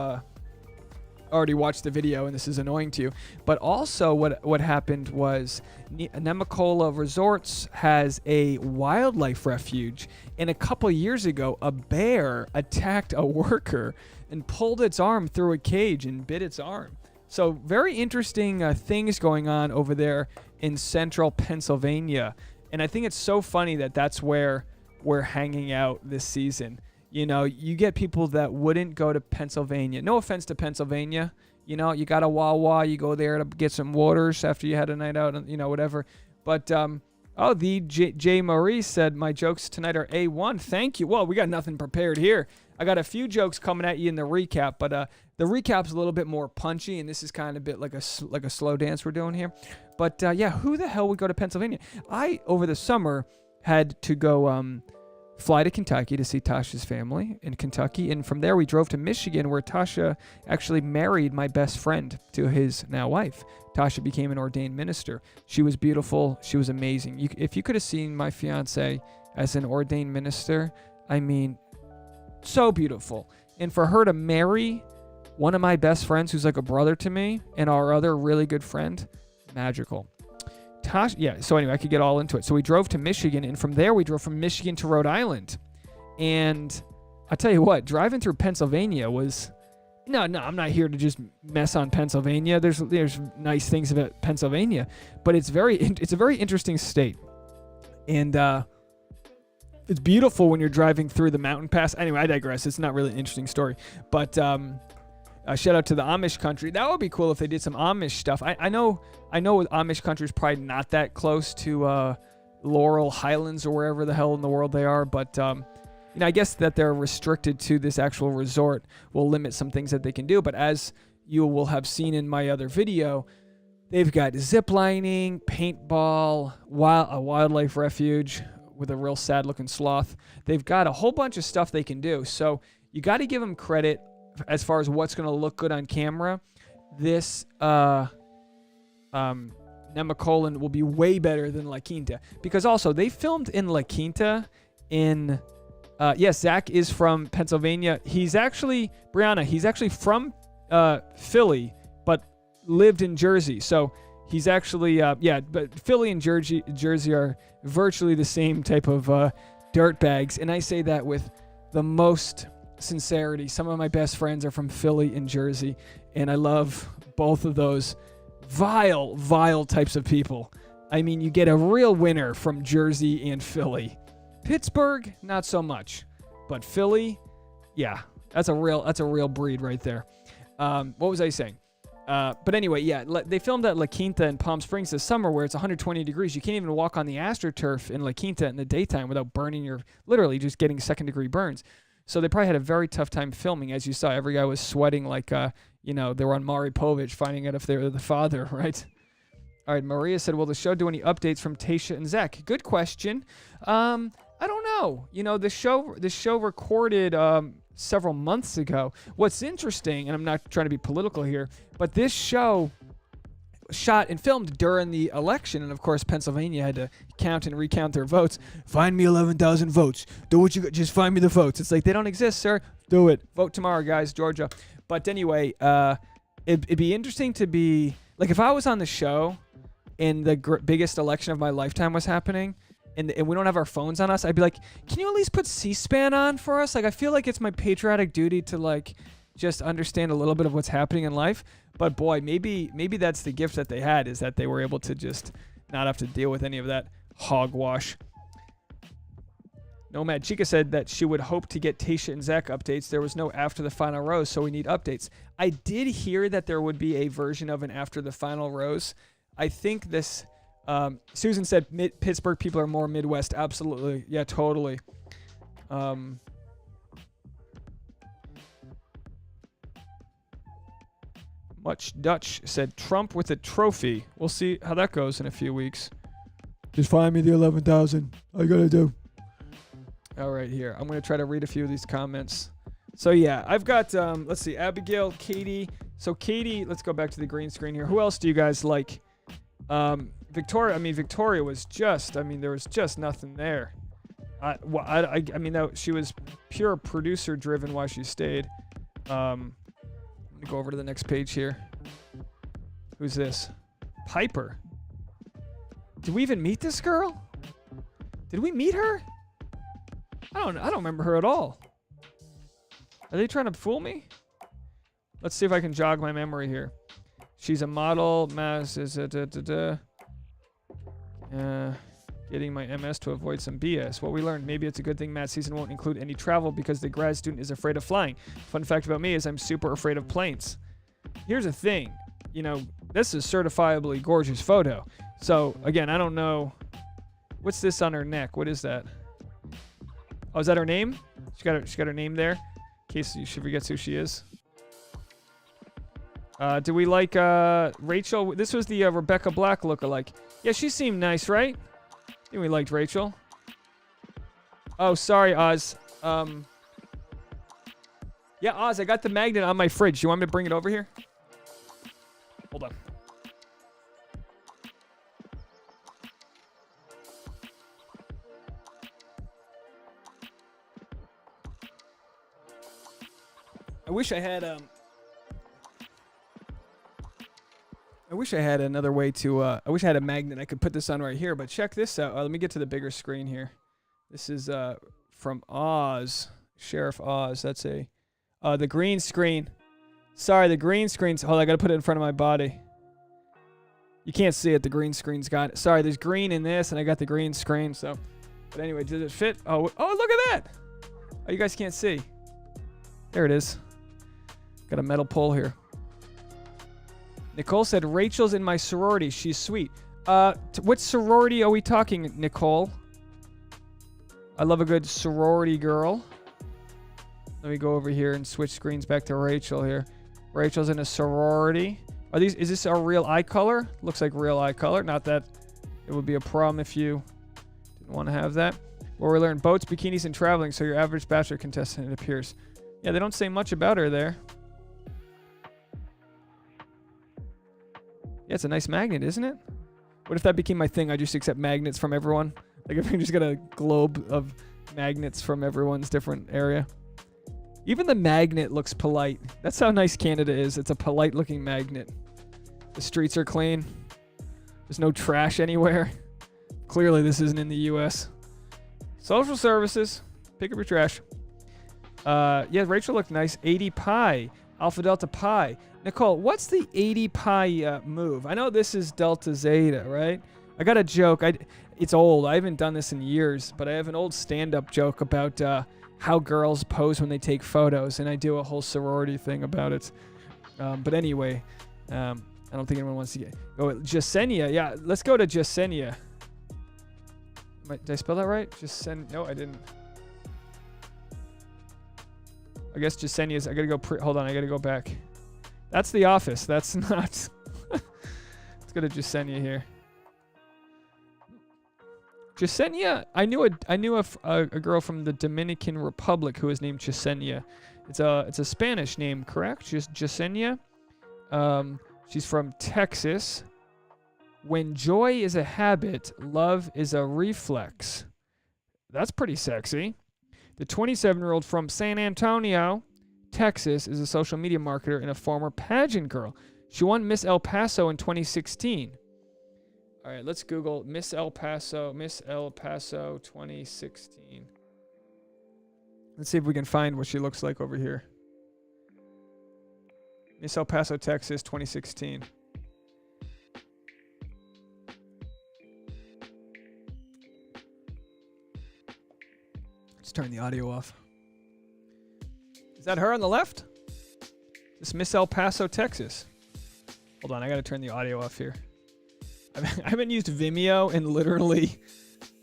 already watched the video and this is annoying to you, but also what happened was Nemacolin Resorts has a wildlife refuge, and a couple years ago, a bear attacked a worker and pulled its arm through a cage and bit its arm. So very interesting things going on over there in central Pennsylvania. And I think it's so funny that that's where we're hanging out this season. You know, you get people that wouldn't go to Pennsylvania. No offense to Pennsylvania. You know, you got a Wawa. You go there to get some waters after you had a night out, and, you know, whatever. But, the J. Marie said, my jokes tonight are A1. Thank you. Well, we got nothing prepared here. I got a few jokes coming at you in the recap, but the recap's a little bit more punchy, and this is kind of a bit like a slow dance we're doing here. But, yeah, who the hell would go to Pennsylvania? I, over the summer, had to go fly to Kentucky to see Tasha's family in Kentucky. And from there, we drove to Michigan, where Tasha actually married my best friend to his now wife. Tasha became an ordained minister. She was beautiful. She was amazing. If you could have seen my fiance as an ordained minister, I mean, so beautiful. And for her to marry one of my best friends who's like a brother to me and our other really good friend, magical. Tasha, yeah, so anyway, I could get all into it. So we drove to Michigan, and from there we drove from Michigan to Rhode Island. And I tell you what, driving through Pennsylvania was... No, I'm not here to just mess on Pennsylvania. There's nice things about Pennsylvania, but it's a very interesting state. And it's beautiful when you're driving through the mountain pass. Anyway, I digress. It's not really an interesting story. But shout out to the Amish country. That would be cool if they did some Amish stuff. I know Amish country is probably not that close to Laurel Highlands or wherever the hell in the world they are, but I guess that they're restricted to this actual resort will limit some things that they can do. But as you will have seen in my other video, they've got zip lining, paintball, a wildlife refuge with a real sad looking sloth. They've got a whole bunch of stuff they can do. So you got to give them credit as far as what's going to look good on camera. This Nemacolin will be way better than La Quinta, because also they filmed in La Quinta in... yes, Zach is from Pennsylvania. He's actually from Philly, but lived in Jersey. So he's actually, but Philly and Jersey are virtually the same type of dirt bags. And I say that with the most sincerity. Some of my best friends are from Philly and Jersey, and I love both of those vile types of people. I mean, you get a real winner from Jersey and Philly. Pittsburgh, not so much, but Philly, yeah, that's a real breed right there. What was I saying? But anyway, yeah, they filmed at La Quinta in Palm Springs this summer, where it's 120 degrees. You can't even walk on the AstroTurf in La Quinta in the daytime without literally just getting second-degree burns. So they probably had a very tough time filming. As you saw, every guy was sweating like, they were on Maury Povich, finding out if they were the father, right? All right, Maria said, will the show do any updates from Tayshia and Zach? Good question. I don't know. The show recorded several months ago. What's interesting, and I'm not trying to be political here, but this show shot and filmed during the election, and of course Pennsylvania had to count and recount their votes. Find me 11,000 votes. Do what you got. Just find me the votes. It's like, they don't exist, sir. Do it. Vote tomorrow, guys. Georgia. But anyway, it'd be interesting to be like, if I was on the show and the biggest election of my lifetime was happening, and we don't have our phones on us, I'd be like, can you at least put C-SPAN on for us? Like, I feel like it's my patriotic duty to, like, just understand a little bit of what's happening in life. But boy, maybe that's the gift that they had, is that they were able to just not have to deal with any of that hogwash. Nomad Chica said that she would hope to get Tayshia and Zach updates. There was no after the final rose, so we need updates. I did hear that there would be a version of an after the final rose. I think this... Susan said Pittsburgh people are more Midwest. Absolutely. Yeah, totally. Much Dutch said Trump with a trophy. We'll see how that goes in a few weeks. Just find me the 11,000. All you gotta do. All right, here. I'm going to try to read a few of these comments. So, yeah, I've got, let's see, Abigail, Katie. So, Katie, let's go back to the green screen here. Who else do you guys like? Victoria was just, there was just nothing there. She was pure producer driven while she stayed. Let me go over to the next page here. Who's this? Piper. Did we even meet this girl? Did we meet her? I don't remember her at all. Are they trying to fool me? Let's see if I can jog my memory here. She's a model. Getting my MS to avoid some BS. What we learned, maybe it's a good thing Matt's season won't include any travel because the grad student is afraid of flying. Fun fact about me is I'm super afraid of planes. Here's the thing. This is certifiably gorgeous photo. So, again, I don't know. What's this on her neck? What is that? Oh, is that her name? She got her name there. In case she forgets who she is. Do we like Rachel? This was the Rebecca Black lookalike. Yeah, she seemed nice, right? I think we liked Rachel. Oh, sorry, Oz. Yeah, Oz, I got the magnet on my fridge. You want me to bring it over here? Hold on. I wish I had another way to I wish I had a magnet I could put this on right here, but check this out. Let me get to the bigger screen here. This is from Oz, Sheriff Oz. That's the green screen. Sorry, the green screen's hold on, I got to put it in front of my body. You can't see it, the green screen's got it. Sorry, there's green in this and I got the green screen, so but anyway, does it fit? Oh, look at that. Oh, you guys can't see. There it is. Got a metal pole here. Nicole said, Rachel's in my sorority. She's sweet. What sorority are we talking, Nicole? I love a good sorority girl. Let me go over here and switch screens back to Rachel here. Rachel's in a sorority. Is this our real eye color? Looks like real eye color. Not that it would be a problem if you didn't want to have that. Where we learn boats, bikinis, and traveling, so your average Bachelor contestant, it appears. Yeah, they don't say much about her there. Yeah, it's a nice magnet, isn't it? What if that became my thing? I just accept magnets from everyone. Like if I just got a globe of magnets from everyone's different area. Even the magnet looks polite. That's how nice Canada is. It's a polite looking magnet. The streets are clean. There's no trash anywhere. Clearly this isn't in the US. Social services. Pick up your trash. Yeah, Rachel looked nice. 80 pi. Alpha Delta Pi. Nicole, what's the 80 pi move? I know this is Delta Zeta, right? I got a joke. It's old. I haven't done this in years, but I have an old stand-up joke about how girls pose when they take photos, and I do a whole sorority thing about it. But anyway, I don't think anyone wants to go. Jenia. Yeah, let's go to Jenia. Did I spell that right? No, I didn't. I guess Jenia's. I gotta go. Hold on. I gotta go back. That's the office. That's not. Let's go to Jenia here. Jenia. I knew a girl from the Dominican Republic who was named Jenia. It's a Spanish name, correct? Jenia. She's from Texas. When joy is a habit, love is a reflex. That's pretty sexy. The 27-year-old from San Antonio, Texas, is a social media marketer and a former pageant girl. She won Miss El Paso in 2016. All right, let's Google Miss El Paso 2016. Let's see if we can find what she looks like over here. Miss El Paso, Texas, 2016. Let's turn the audio off. Is that her on the left? This Miss El Paso, Texas. Hold on, I gotta turn the audio off here. I haven't used Vimeo in literally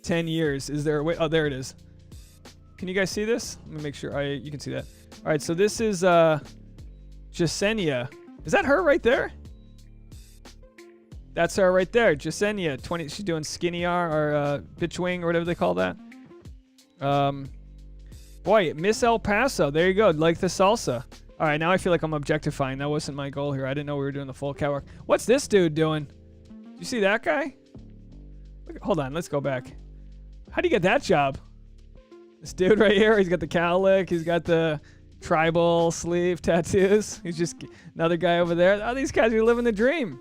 10 years. Is there a way? Oh, there it is. Can you guys see this? Let me make sure you can see that. All right, so this is Jenia. Is that her right there? That's her right there, Jenia. 20. She's doing skinny R or bitch wing or whatever they call that. Boy, Miss El Paso. There you go. Like the salsa. All right, now I feel like I'm objectifying. That wasn't my goal here. I didn't know we were doing the full catwalk. What's this dude doing? You see that guy? Hold on, let's go back. How do you get that job? This dude right here, he's got the cowlick, he's got the tribal sleeve tattoos. He's just another guy over there. Oh, these guys are living the dream.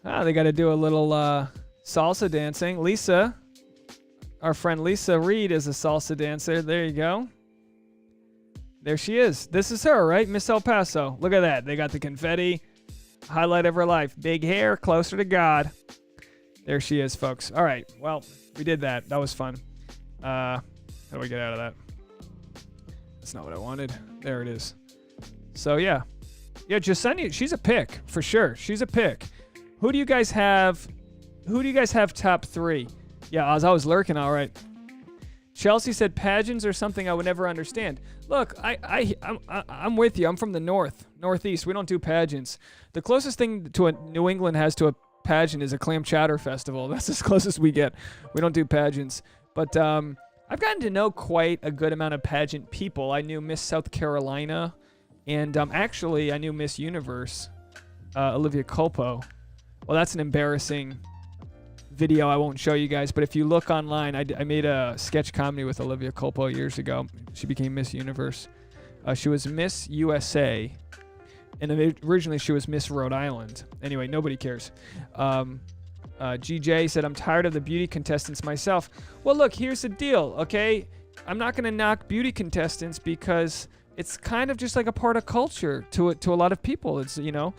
Ah, they got to do a little salsa dancing. Lisa, our friend Lisa Reed is a salsa dancer. There you go. There she is. This is her, right? Miss El Paso. Look at that. They got the confetti. Highlight of her life. Big hair, closer to God. There she is, folks. All right. Well, we did that. That was fun. How do we get out of that? That's not what I wanted. There it is. So, yeah. Yeah, Jenia, she's a pick, for sure. She's a pick. Who do you guys have? Who do you guys have top three? Yeah, Oz, I was lurking, all right. Chelsea said pageants are something I would never understand. Look, I'm with you. I'm from the northeast. We don't do pageants. The closest thing to a New England has to a pageant is a clam chowder festival. That's as close as we get. We don't do pageants. But I've gotten to know quite a good amount of pageant people. I knew Miss South Carolina, and actually I knew Miss Universe, Olivia Culpo. Well, that's an embarrassing video I won't show you guys, but if you look online, I made a sketch comedy with Olivia Culpo years ago. She became Miss Universe. She was Miss USA, and originally she was Miss Rhode Island. Anyway, nobody cares. GJ said, I'm tired of the beauty contestants myself. Well, look, here's the deal, okay? I'm not going to knock beauty contestants because it's kind of just like a part of culture to a lot of people. It's, you know,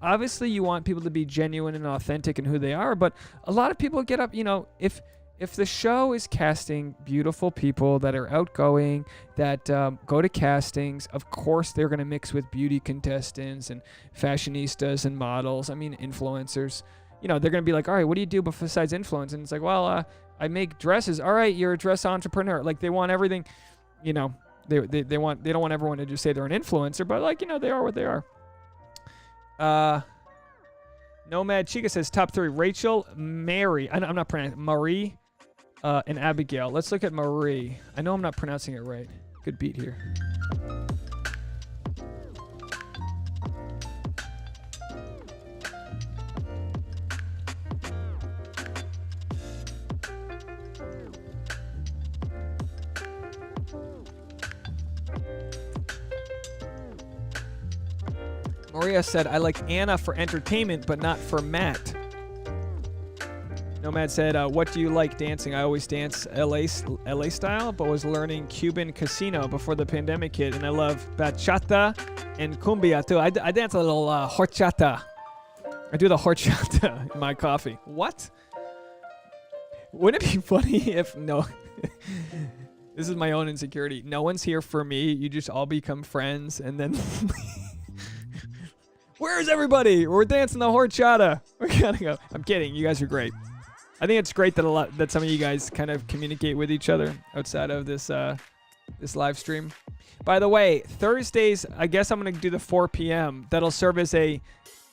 obviously you want people to be genuine and authentic in who they are, but a lot of people get up, you know, if the show is casting beautiful people that are outgoing, that go to castings, of course they're going to mix with beauty contestants and fashionistas and models. I mean, influencers. You know, they're going to be like, all right, what do you do besides influence? And it's like, well, I make dresses. All right, you're a dress entrepreneur. Like, they want everything, you know, they don't want everyone to just say they're an influencer, but, like, you know, they are what they are. Nomad Chica says top 3: Rachel, Mary. I'm not pronouncing Marie, and Abigail. Let's look at Marie. I know I'm not pronouncing it right. Good beat here. Maria said, I like Anna for entertainment, but not for Matt. Nomad said, what do you like dancing? I always dance LA style, but was learning Cuban casino before the pandemic hit, and I love bachata and cumbia too. I dance a little horchata. I do the horchata in my coffee. What? Wouldn't it be funny if no... This is my own insecurity. No one's here for me. You just all become friends, and then... Where's everybody? We're dancing the horchata. We're gonna go. I'm kidding. You guys are great. I think it's great that some of you guys kind of communicate with each other outside of this this live stream. By the way, Thursdays, I guess I'm gonna do the 4 p.m. That'll serve as a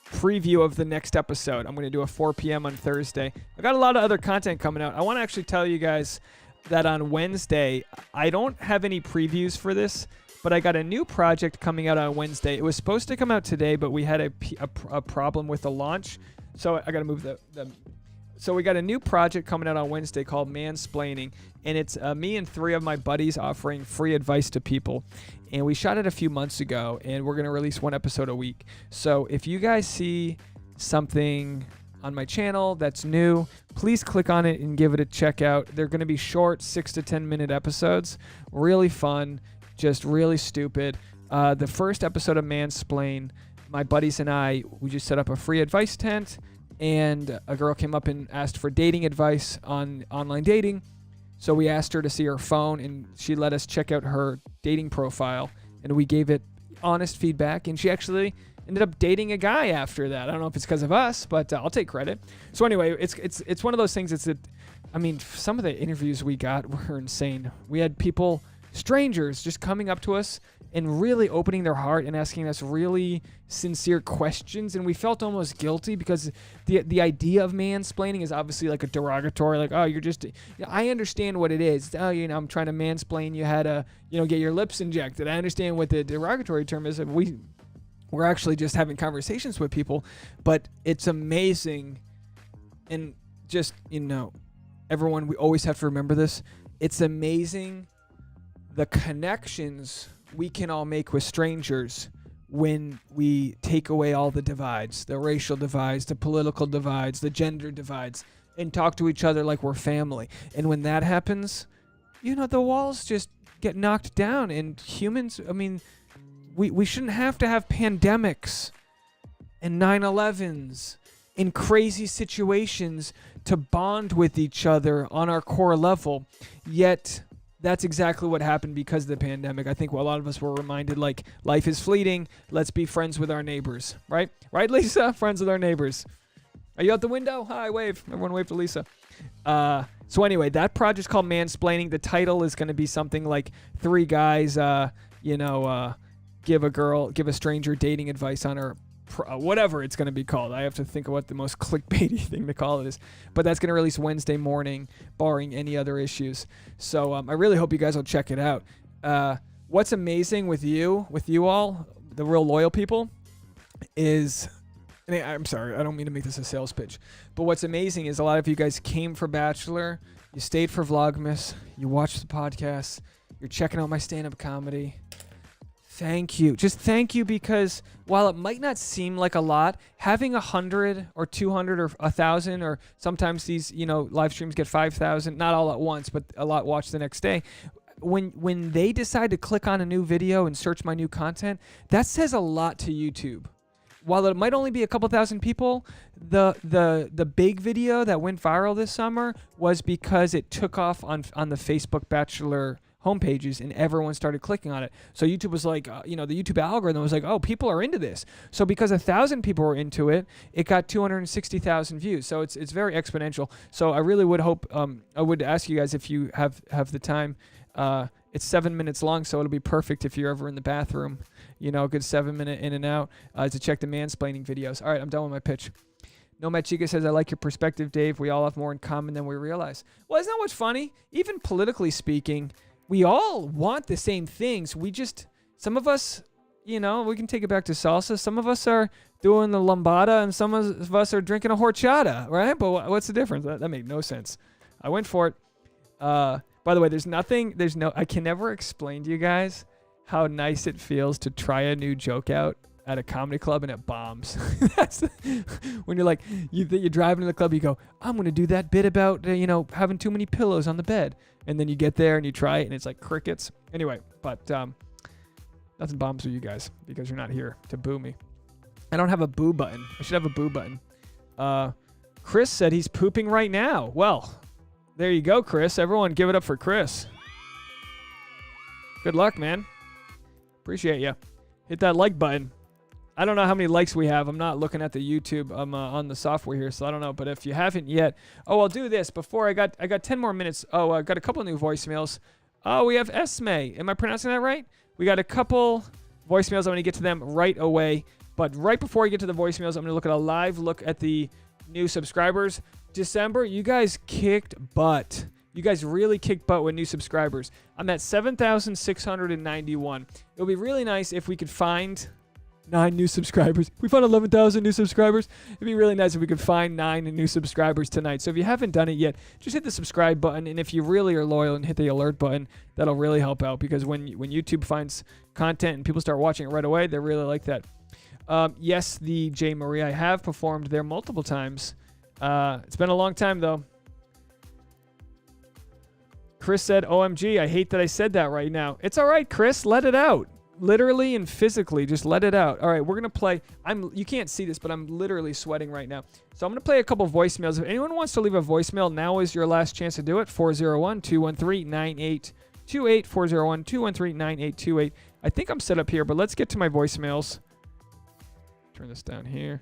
preview of the next episode. I'm gonna do a 4 p.m. on Thursday. I got a lot of other content coming out. I want to actually tell you guys that on Wednesday, I don't have any previews for this. But I got a new project coming out on Wednesday. It was supposed to come out today, but we had a problem with the launch. So I got to move So we got a new project coming out on Wednesday called Mansplaining. And it's me and 3 of my buddies offering free advice to people. And we shot it a few months ago, and we're going to release 1 episode a week. So if you guys see something on my channel that's new, please click on it and give it a check out. They're going to be short 6 to 10 minute episodes. Really fun. Just really stupid. The first episode of Mansplain, my buddies and I, we just set up a free advice tent, and a girl came up and asked for dating advice on online dating. So we asked her to see her phone, and she let us check out her dating profile, and we gave it honest feedback, and she actually ended up dating a guy after that. I don't know if it's because of us, but I'll take credit. So anyway, it's one of those things. I mean, some of the interviews we got were insane. We had people... strangers just coming up to us and really opening their heart and asking us really sincere questions, and we felt almost guilty because the idea of mansplaining is obviously like a derogatory, like, oh, you're just, I understand what it is. Oh, you know, I'm trying to mansplain you how to, you know, get your lips injected. I understand what the derogatory term is. We're actually just having conversations with people, but it's amazing. And just, you know, everyone, we always have to remember this. It's amazing the connections we can all make with strangers when we take away all the divides, the racial divides, the political divides, the gender divides, and talk to each other like we're family. And when that happens, you know, the walls just get knocked down. And humans, I mean, we shouldn't have to have pandemics and 9/11s in crazy situations to bond with each other on our core level. Yet... that's exactly what happened because of the pandemic. I think a lot of us were reminded, like, life is fleeting. Let's be friends with our neighbors, right? Right, Lisa? Friends with our neighbors. Are you out the window? Hi, wave. Everyone wave to Lisa. So anyway, that project's called Mansplaining. The title is going to be something like 3 guys, give a stranger dating advice on her whatever it's going to be called. I have to think of what the most clickbaity thing to call it is. But that's going to release Wednesday morning, barring any other issues. So I really hope you guys will check it out. What's amazing with you all, the real loyal people, is... I'm sorry, I don't mean to make this a sales pitch. But what's amazing is a lot of you guys came for Bachelor, you stayed for Vlogmas, you watched the podcast, you're checking out my stand-up comedy. Thank you. Just thank you, because while it might not seem like a lot, having 100 or 200 or 1,000, or sometimes these, live streams get 5,000, not all at once, but a lot watched the next day. When they decide to click on a new video and search my new content, that says a lot to YouTube. While it might only be a couple thousand people, the big video that went viral this summer was because it took off on the Facebook Bachelor homepages and everyone started clicking on it. So YouTube was like, the YouTube algorithm was like, oh, people are into this. So because 1,000 people were into it, it got 260,000 views. So it's very exponential. So I really would hope, I would ask you guys if you have the time. It's 7 minutes long, so it'll be perfect if you're ever in the bathroom, a good 7-minute in and out to check the mansplaining videos. All right, I'm done with my pitch. Nomad Chica says, I like your perspective, Dave. We all have more in common than we realize. Well, isn't that what's funny? Even politically speaking, we all want the same things. Some of us, we can take it back to salsa. Some of us are doing the lambada and some of us are drinking a horchata, right? But what's the difference? That made no sense. I went for it. By the way, I can never explain to you guys how nice it feels to try a new joke out at a comedy club and it bombs. When you're driving to the club, you go, I'm going to do that bit about, having too many pillows on the bed. And then you get there and you try it and it's like crickets. Anyway, but nothing bombs with you guys because you're not here to boo me. I don't have a boo button. I should have a boo button. Chris said he's pooping right now. Well, there you go, Chris. Everyone give it up for Chris. Good luck, man. Appreciate you. Hit that like button. I don't know how many likes we have. I'm not looking at the YouTube. I'm on the software here, so I don't know. But if you haven't yet, I'll do this before I got 10 more minutes. I got a couple new voicemails. Oh, we have Esme. Am I pronouncing that right? We got a couple voicemails. I'm going to get to them right away. But right before I get to the voicemails, I'm going to look at a live look at the new subscribers. December, you guys kicked butt. You guys really kicked butt with new subscribers. I'm at 7,691. It would be really nice if we could find 9 new subscribers. We found 11,000 new subscribers. It'd be really nice if we could find 9 new subscribers tonight. So if you haven't done it yet, just hit the subscribe button. And if you really are loyal and hit the alert button, that'll really help out. Because when YouTube finds content and people start watching it right away, they really like that. Yes, the J. Marie, I have performed there multiple times. It's been a long time, though. Chris said, OMG, I hate that I said that right now. It's all right, Chris. Let it out. Literally and physically, just let it out. All right, we're going to play. You can't see this, but I'm literally sweating right now. So I'm going to play a couple voicemails. If anyone wants to leave a voicemail, now is your last chance to do it. 401-213-9828. 401-213-9828. I think I'm set up here, but let's get to my voicemails. Turn this down here.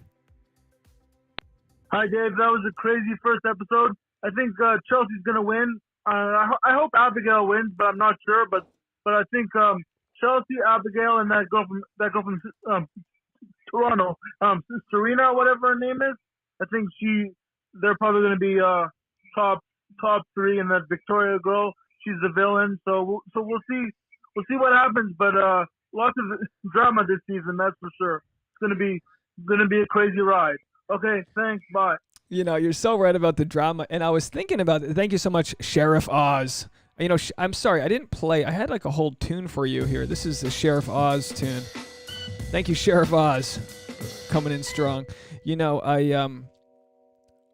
Hi, Dave. That was a crazy first episode. I think Chelsea's going to win. I hope Abigail wins, but I'm not sure. But I think Chelsea, Abigail, and that girl from Toronto, Serena, whatever her name is. I think they're probably going to be top 3, and that Victoria girl, she's the villain. So we'll see what happens. But lots of drama this season, that's for sure. It's going to be a crazy ride. Okay, thanks. Bye. You're so right about the drama, and I was thinking about it. Thank you so much, Sheriff Oz. I'm sorry, I didn't play. I had like a whole tune for you here. This is the Sheriff Oz tune. Thank you, Sheriff Oz, coming in strong.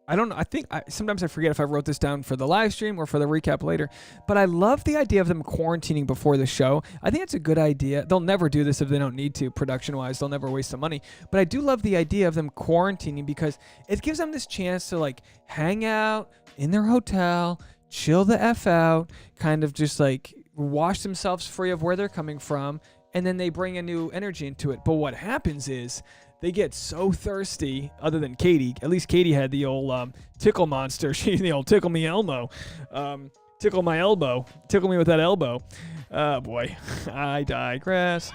I don't know. Sometimes I forget if I wrote this down for the live stream or for the recap later. But I love the idea of them quarantining before the show. I think it's a good idea. They'll never do this if they don't need to, production-wise. They'll never waste the money. But I do love the idea of them quarantining because it gives them this chance to hang out in their hotel, chill the F out, kind of just wash themselves free of where they're coming from, and then they bring a new energy into it. But what happens is they get so thirsty, other than Katie. At least Katie had the old tickle monster. She the old tickle me elbow. Tickle my elbow. Tickle me with that elbow. Boy, I digress.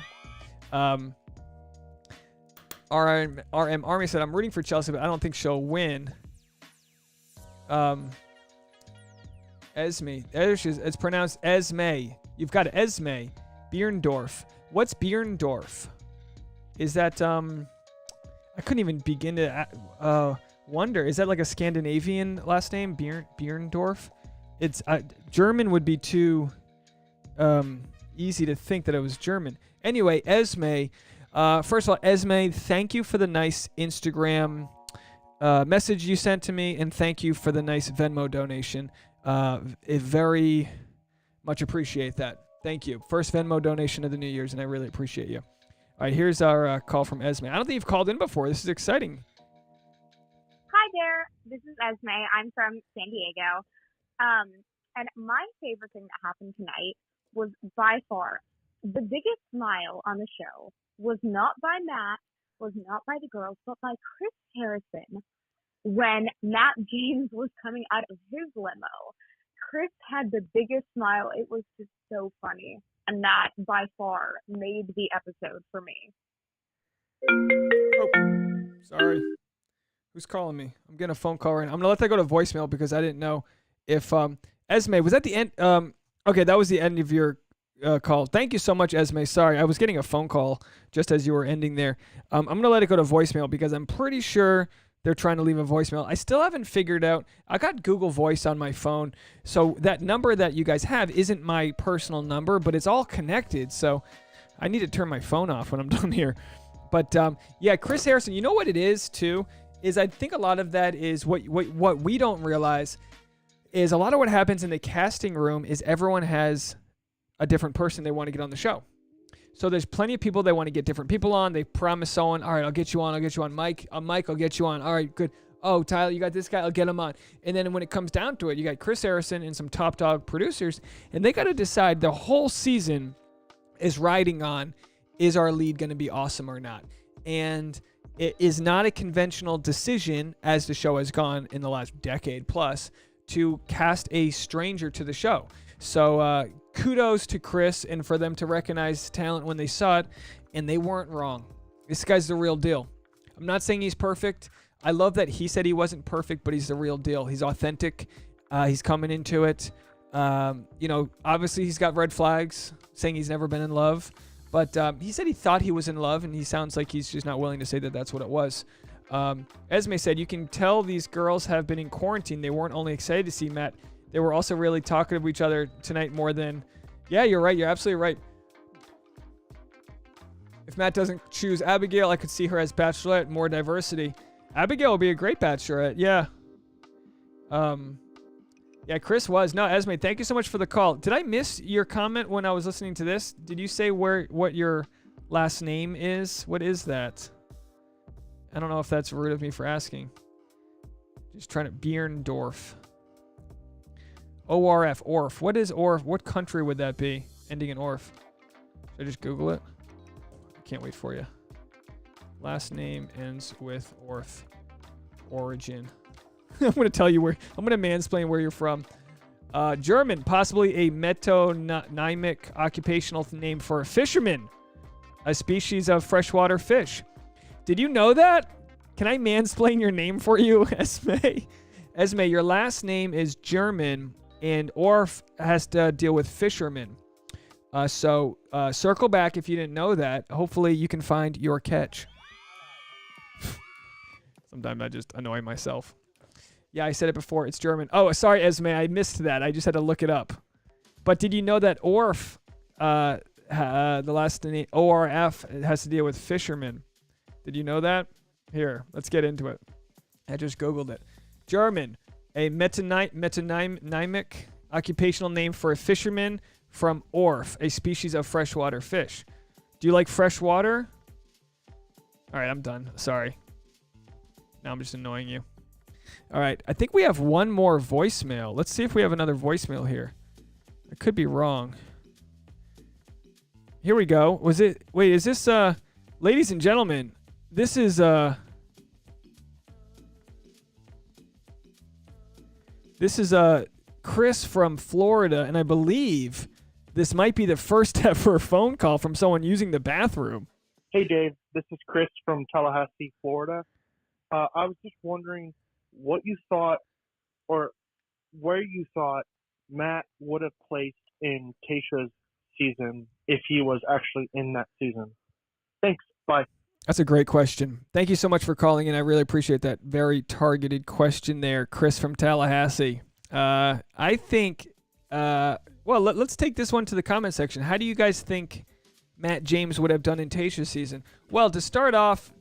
RM Army said, I'm rooting for Chelsea, but I don't think she'll win. Esme. There she is. It's pronounced Esme. You've got Esme. Bierndorf. What's Bierndorf? Is that, I couldn't even begin to wonder. Is that like a Scandinavian last name? Bierndorf? It's, German would be too easy to think that it was German. Anyway, Esme. First of all, Esme, thank you for the nice Instagram message you sent to me, and thank you for the nice Venmo donation. It very much appreciate that. Thank you. First Venmo donation of the New Year's, and I really appreciate you. All right, here's our call from Esme. I don't think you've called in before. This is exciting. Hi there. This is Esme. I'm from San Diego. And my favorite thing that happened tonight was by far the biggest smile on the show was not by Matt, was not by the girls, but by Chris Harrison when Matt James was coming out of his limo. Chris had the biggest smile. It was just so funny. And that by far made the episode for me. Oh, sorry. Who's calling me? I'm getting a phone call right now. I'm going to let that go to voicemail because I didn't know if, Esme, was that the end? Okay, that was the end of your call. Thank you so much, Esme. Sorry, I was getting a phone call just as you were ending there. I'm going to let it go to voicemail because I'm pretty sure they're trying to leave a voicemail. I still haven't figured out. I got Google Voice on my phone, so that number that you guys have isn't my personal number, but it's all connected, so I need to turn my phone off when I'm done here. But, yeah, Chris Harrison, you know what it is, too, is I think a lot of that is what we don't realize is a lot of what happens in the casting room is everyone has a different person they want to get on the show. So there's plenty of people they want to get different people on. They promise someone, all right, I'll get you on. Mike, I'll get you on. All right, good. Oh, Tyler, you got this guy. I'll get him on. And then when it comes down to it, you got Chris Harrison and some top dog producers, and they got to decide the whole season is riding on, is our lead going to be awesome or not? And it is not a conventional decision, as the show has gone in the last decade plus, to cast a stranger to the show. So kudos to Chris and for them to recognize talent when they saw it, and they weren't wrong. This guy's the real deal. I'm not saying he's perfect. I love that he said he wasn't perfect, but he's the real deal. He's authentic. He's coming into it. Obviously he's got red flags, saying he's never been in love. But he said he thought he was in love, and he sounds like he's just not willing to say that that's what it was. Esme said, you can tell these girls have been in quarantine. They weren't only excited to see Matt. They were also really talking to each other tonight more than... Yeah, you're right. You're absolutely right. If Matt doesn't choose Abigail, I could see her as Bachelorette, more diversity. Abigail would be a great Bachelorette. Yeah. Yeah, Chris was. No, Esme, thank you so much for the call. Did I miss your comment when I was listening to this? Did you say what your last name is? What is that? I don't know if that's rude of me for asking. Just trying to... Bierndorf. ORF. Orf. What is Orf? What country would that be? Ending in Orf. Should I just Google it? I can't wait for you. Last name ends with Orf. Origin. I'm going to tell you where... I'm going to mansplain where you're from. German. Possibly a metonymic occupational name for a fisherman. A species of freshwater fish. Did you know that? Can I mansplain your name for you, Esme? Esme, your last name is German, and Orf has to deal with fishermen. So circle back if you didn't know that. Hopefully you can find your catch. Sometimes I just annoy myself. Yeah, I said it before. It's German. Oh, sorry, Esme. I missed that. I just had to look it up. But did you know that Orf, the last name, ORF, has to deal with fishermen? Did you know that? Here, let's get into it. I just Googled it. German, a metonymic occupational name for a fisherman from Orf, a species of freshwater fish. Do you like fresh water? All right, I'm done. Sorry. Now I'm just annoying you. All right, I think we have one more voicemail. Let's see if we have another voicemail here. I could be wrong. Here we go. Was it... Wait, is this... Ladies and gentlemen, this is... This is Chris from Florida, and I believe this might be the first ever phone call from someone using the bathroom. Hey, Dave. This is Chris from Tallahassee, Florida. I was just wondering what you thought or where you thought Matt would have placed in Tayshia's season if he was actually in that season. Thanks. Bye. That's a great question. Thank you so much for calling in. I really appreciate that very targeted question there, Chris from Tallahassee. I think, let's take this one to the comment section. How do you guys think Matt James would have done in Tayshia's season? Well, to start off,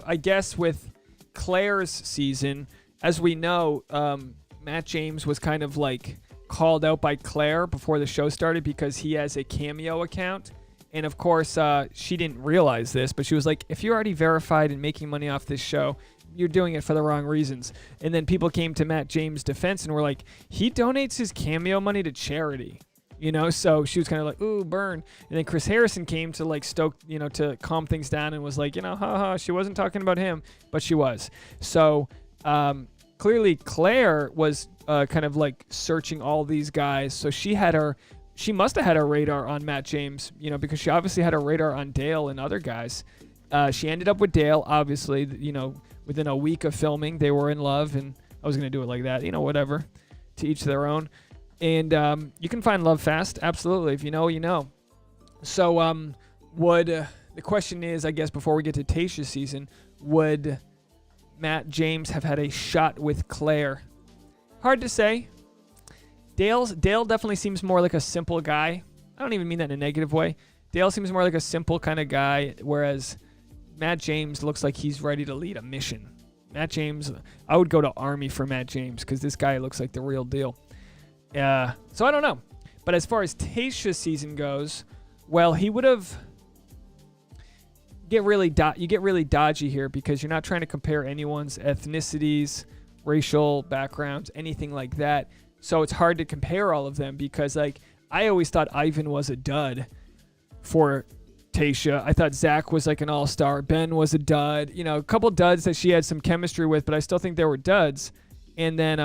I guess with Claire's season, as we know, Matt James was kind of like called out by Claire before the show started because he has a Cameo account. And of course, she didn't realize this, but she was like, if you're already verified and making money off this show, you're doing it for the wrong reasons. And then people came to Matt James' defense and were like, he donates his Cameo money to charity. So she was kind of like, ooh, burn. And then Chris Harrison came to like stoke, to calm things down and was like, haha, she wasn't talking about him, but she was. So clearly Claire was kind of like searching all these guys. So she must have had her radar on Matt James, because she obviously had her radar on Dale and other guys. She ended up with Dale, obviously, within a week of filming, they were in love, and I was going to do it like that, whatever, to each their own. And you can find love fast, absolutely. If you know, you know. So the question is, I guess, before we get to Tayshia's season, would Matt James have had a shot with Claire? Hard to say. Dale definitely seems more like a simple guy. I don't even mean that in a negative way. Dale seems more like a simple kind of guy, whereas Matt James looks like he's ready to lead a mission. Matt James, I would go to Army for Matt James because this guy looks like the real deal. So I don't know. But as far as Tayshia's season goes, well, he would have... You get really dodgy here because you're not trying to compare anyone's ethnicities, racial backgrounds, anything like that. So it's hard to compare all of them because, like, I always thought Ivan was a dud for Tayshia. I thought Zach was like an all-star. Ben was a dud. A couple duds that she had some chemistry with, but I still think they were duds. And then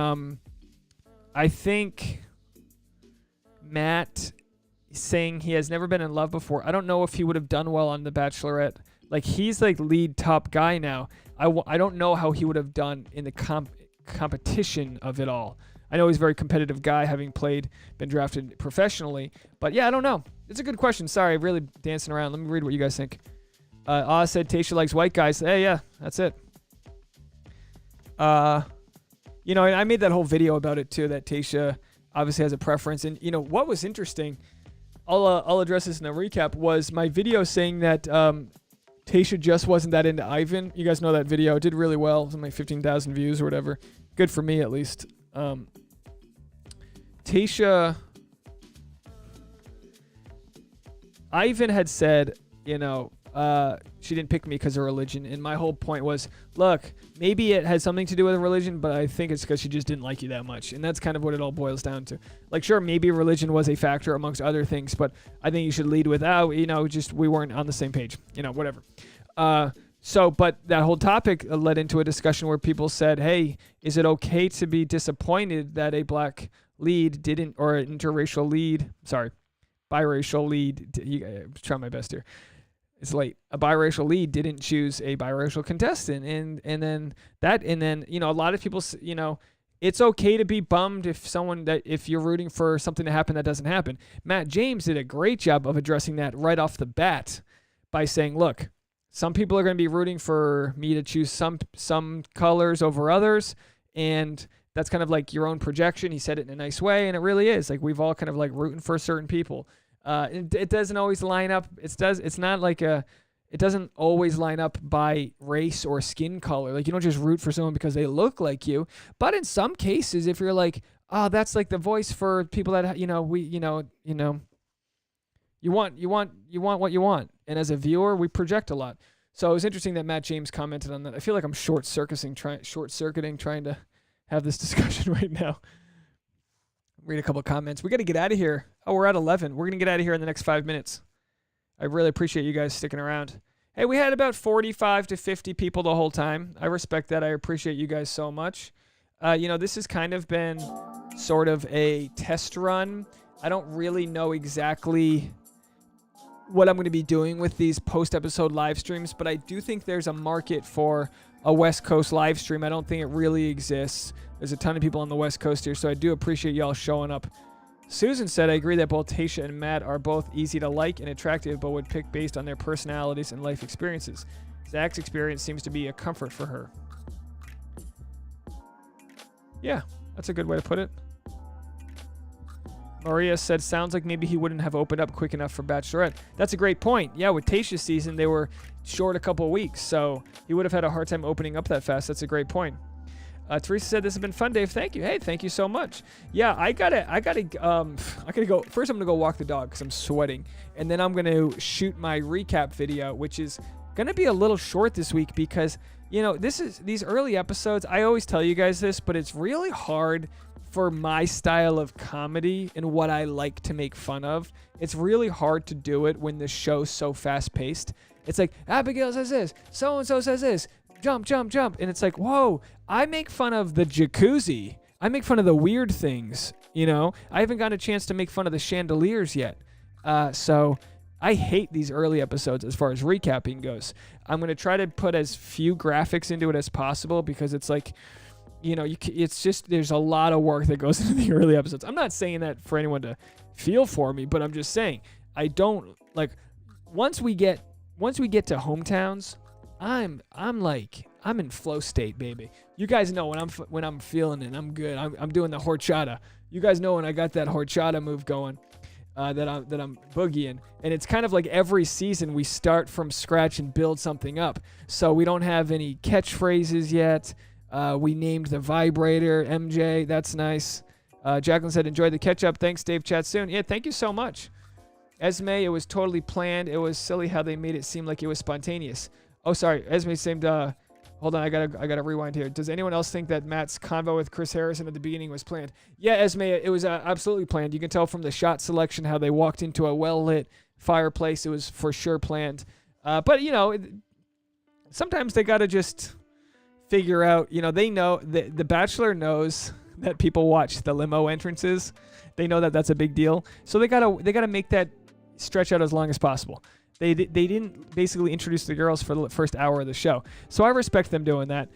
I think Matt saying he has never been in love before. I don't know if he would have done well on The Bachelorette. Like, he's like lead top guy now. I don't know how he would have done in the competition of it all. I know he's a very competitive guy, having been drafted professionally. But yeah, I don't know. It's a good question. Sorry, I'm really dancing around. Let me read what you guys think. Oz said Tayshia likes white guys. Hey, yeah, that's it. And I made that whole video about it too, that Tayshia obviously has a preference. And, what was interesting, I'll address this in a recap, was my video saying that Tayshia just wasn't that into Ivan. You guys know that video. It did really well. It was like 15,000 views or whatever. Good for me, at least. Tayshia, Ivan had said, she didn't pick me because of religion. And my whole point was, look, maybe it has something to do with religion, but I think it's because she just didn't like you that much. And that's kind of what it all boils down to. Like, sure, maybe religion was a factor amongst other things, but I think you should lead without, just we weren't on the same page, whatever. But that whole topic led into a discussion where people said, hey, is it okay to be disappointed that a black lead didn't, or an interracial lead, biracial lead, I'm trying my best here. It's late. A biracial lead didn't choose a biracial contestant. And then a lot of people, it's okay to be bummed if you're rooting for something to happen that doesn't happen. Matt James did a great job of addressing that right off the bat by saying, look, some people are going to be rooting for me to choose some colors over others, and that's kind of like your own projection. He said it in a nice way, and it really is. Like, we've all kind of like rooting for certain people. It doesn't always line up. It doesn't always line up by race or skin color. Like, you don't just root for someone because they look like you. But in some cases, if you're like, oh, that's like the voice for people that, you want what you want. And as a viewer, we project a lot. So it was interesting that Matt James commented on that. I feel like I'm short-circuiting trying to have this discussion right now. Read a couple of comments. We got to get out of here. Oh, we're at 11. We're going to get out of here in the next 5 minutes. I really appreciate you guys sticking around. Hey, we had about 45 to 50 people the whole time. I respect that. I appreciate you guys so much. This has kind of been sort of a test run. I don't really know exactly what I'm going to be doing with these post-episode live streams, but I do think there's a market for a West Coast live stream. I don't think it really exists. There's a ton of people on the West Coast here, so I do appreciate y'all showing up. Susan said, I agree that both Tayshia and Matt are both easy to like and attractive, but would pick based on their personalities and life experiences. Zach's experience seems to be a comfort for her. Yeah, that's a good way to put it. Maria said, sounds like maybe he wouldn't have opened up quick enough for Bachelorette. That's a great point. Yeah, with Tayshia's season, they were short a couple of weeks, so he would have had a hard time opening up that fast. That's a great point. Teresa said, this has been fun, Dave. Thank you. Hey, thank you so much. Yeah, I gotta go. First, I'm gonna go walk the dog because I'm sweating, and then I'm gonna shoot my recap video, which is gonna be a little short this week because, you know, these early episodes. I always tell you guys this, but it's really hard for my style of comedy and what I like to make fun of. It's really hard to do it when the show's so fast-paced. It's like, Abigail says this, so-and-so says this, jump, jump, jump. And it's like, whoa, I make fun of the jacuzzi. I make fun of the weird things, you know? I haven't gotten a chance to make fun of the chandeliers yet. So I hate these early episodes as far as recapping goes. I'm going to try to put as few graphics into it as possible because it's like, you know, it's just, there's a lot of work that goes into the early episodes. I'm not saying that for anyone to feel for me, but I'm just saying, I don't, like, once we get to hometowns, I'm in flow state, baby. You guys know when I'm feeling it, I'm good. I'm doing the horchata. You guys know when I got that horchata move going, that I'm boogieing. And it's kind of like every season we start from scratch and build something up. So we don't have any catchphrases yet. We named the vibrator MJ. That's nice. Jacqueline said, enjoy the catch-up. Thanks, Dave. Chat soon. Yeah, thank you so much. Esme, it was totally planned. It was silly how they made it seem like it was spontaneous. Oh, sorry. Esme seemed, hold on. I gotta rewind here. Does anyone else think that Matt's convo with Chris Harrison at the beginning was planned? Yeah, Esme, it was absolutely planned. You can tell from the shot selection how they walked into a well-lit fireplace. It was for sure planned. But, you know, sometimes they gotta just figure out, you know, they know, the Bachelor knows that people watch the limo entrances. They know that that's a big deal. So they gotta make that stretch out as long as possible. They didn't basically introduce the girls for the first hour of the show. So I respect them doing that.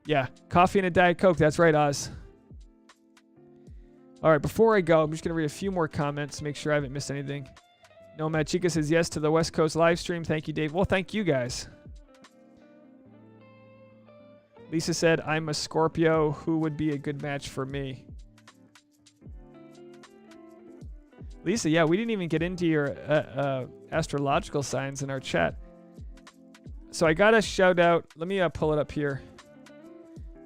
Yeah, coffee and a Diet Coke. That's right, Oz. All right, before I go, I'm just going to read a few more comments to make sure I haven't missed anything. Nomad Chica says yes to the West Coast live stream. Thank you, Dave. Well, thank you guys. Lisa said, I'm a Scorpio. Who would be a good match for me? Lisa, yeah, we didn't even get into your astrological signs in our chat. So I got a shout out. Let me pull it up here.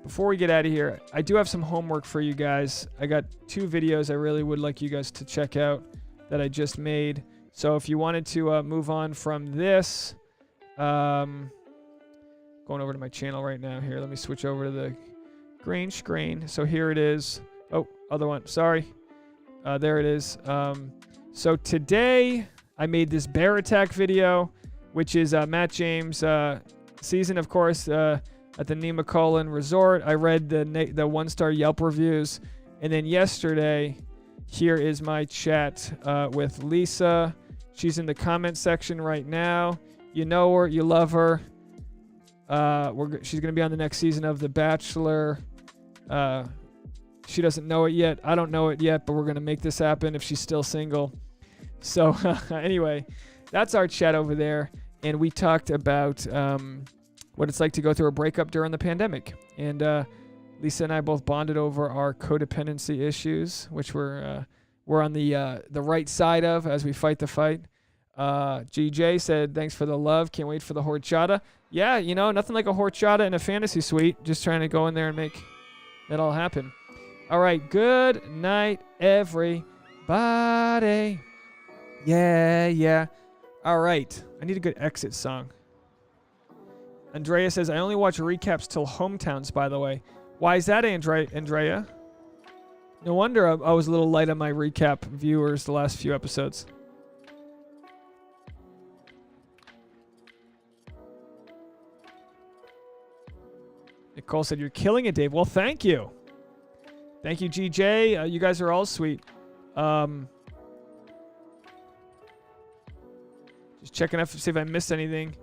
Before we get out of here, I do have some homework for you guys. I got 2 videos I really would like you guys to check out that I just made. So if you wanted to move on from this, going over to my channel right now here. Let me switch over to the green screen. So here it is. Oh, other one. Sorry. There it is. So today I made this bear attack video, which is Matt James' season, of course, at the Nemacolin Resort. I read the 1-star Yelp reviews. And then yesterday, here is my chat with Lisa. She's in the comment section right now. You know her. You love her. She's going to be on the next season of The Bachelor. She doesn't know it yet. I don't know it yet, but we're going to make this happen if she's still single. So anyway, that's our chat over there. And we talked about what it's like to go through a breakup during the pandemic. And Lisa and I both bonded over our codependency issues, which we're on the right side of as we fight the fight. GJ said, thanks for the love. Can't wait for the horchata. Yeah, you know, nothing like a horchata in a fantasy suite. Just trying to go in there and make that all happen. All right, good night, everybody. Yeah. All right, I need a good exit song. Andrea says, I only watch recaps till hometowns, by the way. Why is that, Andrea? No wonder I was a little light on my recap viewers the last few episodes. Nicole said, you're killing it, Dave. Well, thank you. Thank you, GJ. You guys are all sweet. Just checking up to see if I missed anything.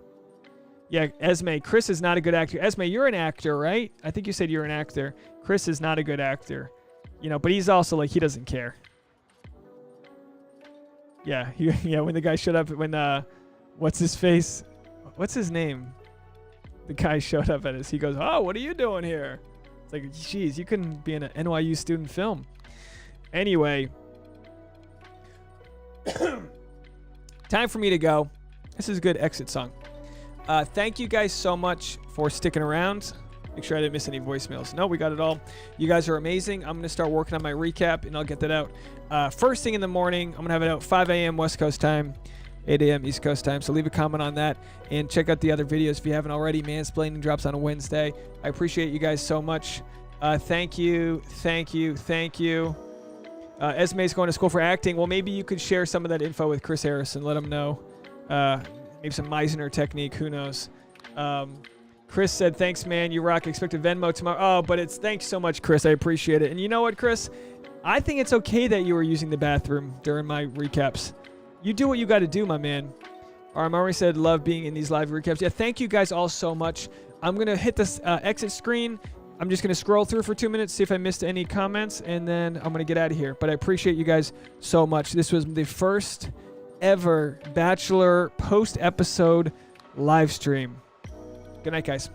Yeah, Esme. Chris is not a good actor. Esme, you're an actor, right? I think you said you're an actor. Chris is not a good actor. You know, but he's also like, he doesn't care. Yeah, yeah. When the guy showed up, what's his face? What's his name? The guy showed up at us. He goes, "Oh, what are you doing here?" It's like, geez, you couldn't be in an NYU student film. Anyway, time for me to go. This is a good exit song. Thank you guys so much for sticking around. Make sure I didn't miss any voicemails. No, we got it all. You guys are amazing. I'm going to start working on my recap, and I'll get that out. First thing in the morning, I'm going to have it out 5 a.m. West Coast time, 8 a.m. East Coast time. So leave a comment on that, and check out the other videos if you haven't already. Mansplaining drops on a Wednesday. I appreciate you guys so much. Thank you. Esme's going to school for acting. Well, maybe you could share some of that info with Chris Harris and let him know. Maybe some Meisner technique. Who knows? Chris said, "Thanks, man. You rock. Expect a Venmo tomorrow." Oh, but it's thanks so much, Chris. I appreciate it. And you know what, Chris? I think it's okay that you were using the bathroom during my recaps. You do what you got to do, my man. Armari said, "Love being in these live recaps." Yeah, thank you guys all so much. I'm going to hit this exit screen. I'm just going to scroll through for 2 minutes, see if I missed any comments, and then I'm going to get out of here. But I appreciate you guys so much. This was the first ever Bachelor post-episode live stream. Good night, guys.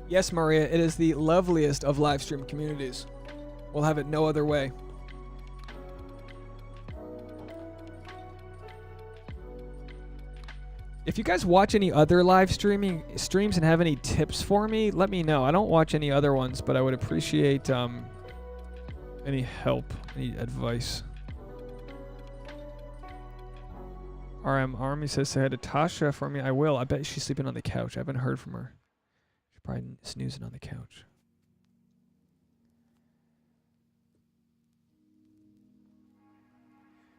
Yes, Maria, it is the loveliest of live stream communities. We'll have it no other way. If you guys watch any other live streams and have any tips for me, let me know. I don't watch any other ones, but I would appreciate any help, any advice. RM Army says, "Say hi to Tasha for me." I will. I bet she's sleeping on the couch. I haven't heard from her. She's probably snoozing on the couch.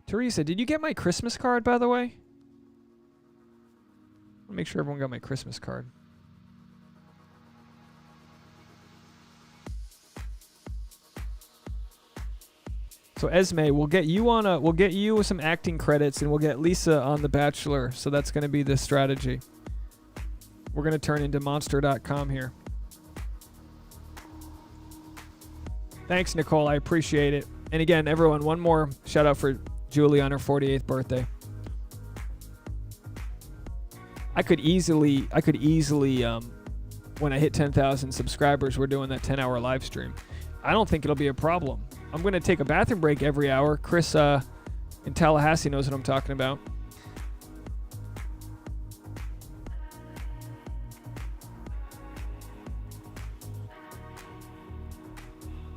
Teresa, did you get my Christmas card, by the way? I'll make sure everyone got my Christmas card. So Esme, we'll get you with some acting credits, and we'll get Lisa on The Bachelor. So that's going to be the strategy. We're going to turn into monster.com here. Thanks, Nicole. I appreciate it. And again, everyone, one more shout out for Julie on her 48th birthday. I could easily, when I hit 10,000 subscribers, we're doing that 10-hour live stream. I don't think it'll be a problem. I'm going to take a bathroom break every hour. Chris in Tallahassee knows what I'm talking about.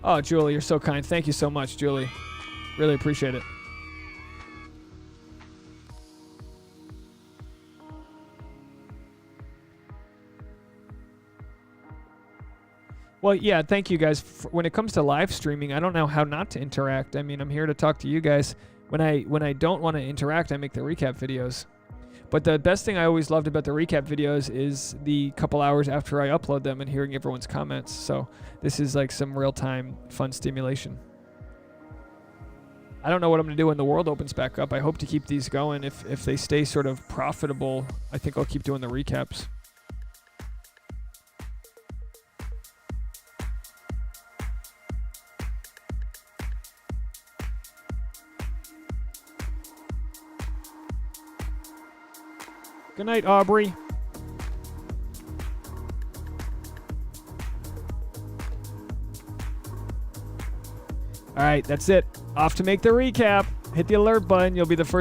Oh, Julie, you're so kind. Thank you so much, Julie. Really appreciate it. Well, yeah, thank you guys. When it comes to live streaming, I don't know how not to interact. I mean, I'm here to talk to you guys. When I don't want to interact, I make the recap videos. But the best thing I always loved about the recap videos is the couple hours after I upload them and hearing everyone's comments. So this is like some real-time fun stimulation. I don't know what I'm going to do when the world opens back up. I hope to keep these going. If they stay sort of profitable, I think I'll keep doing the recaps. Good night, Aubrey. All right, that's it. Off to make the recap. Hit the alert button. You'll be the first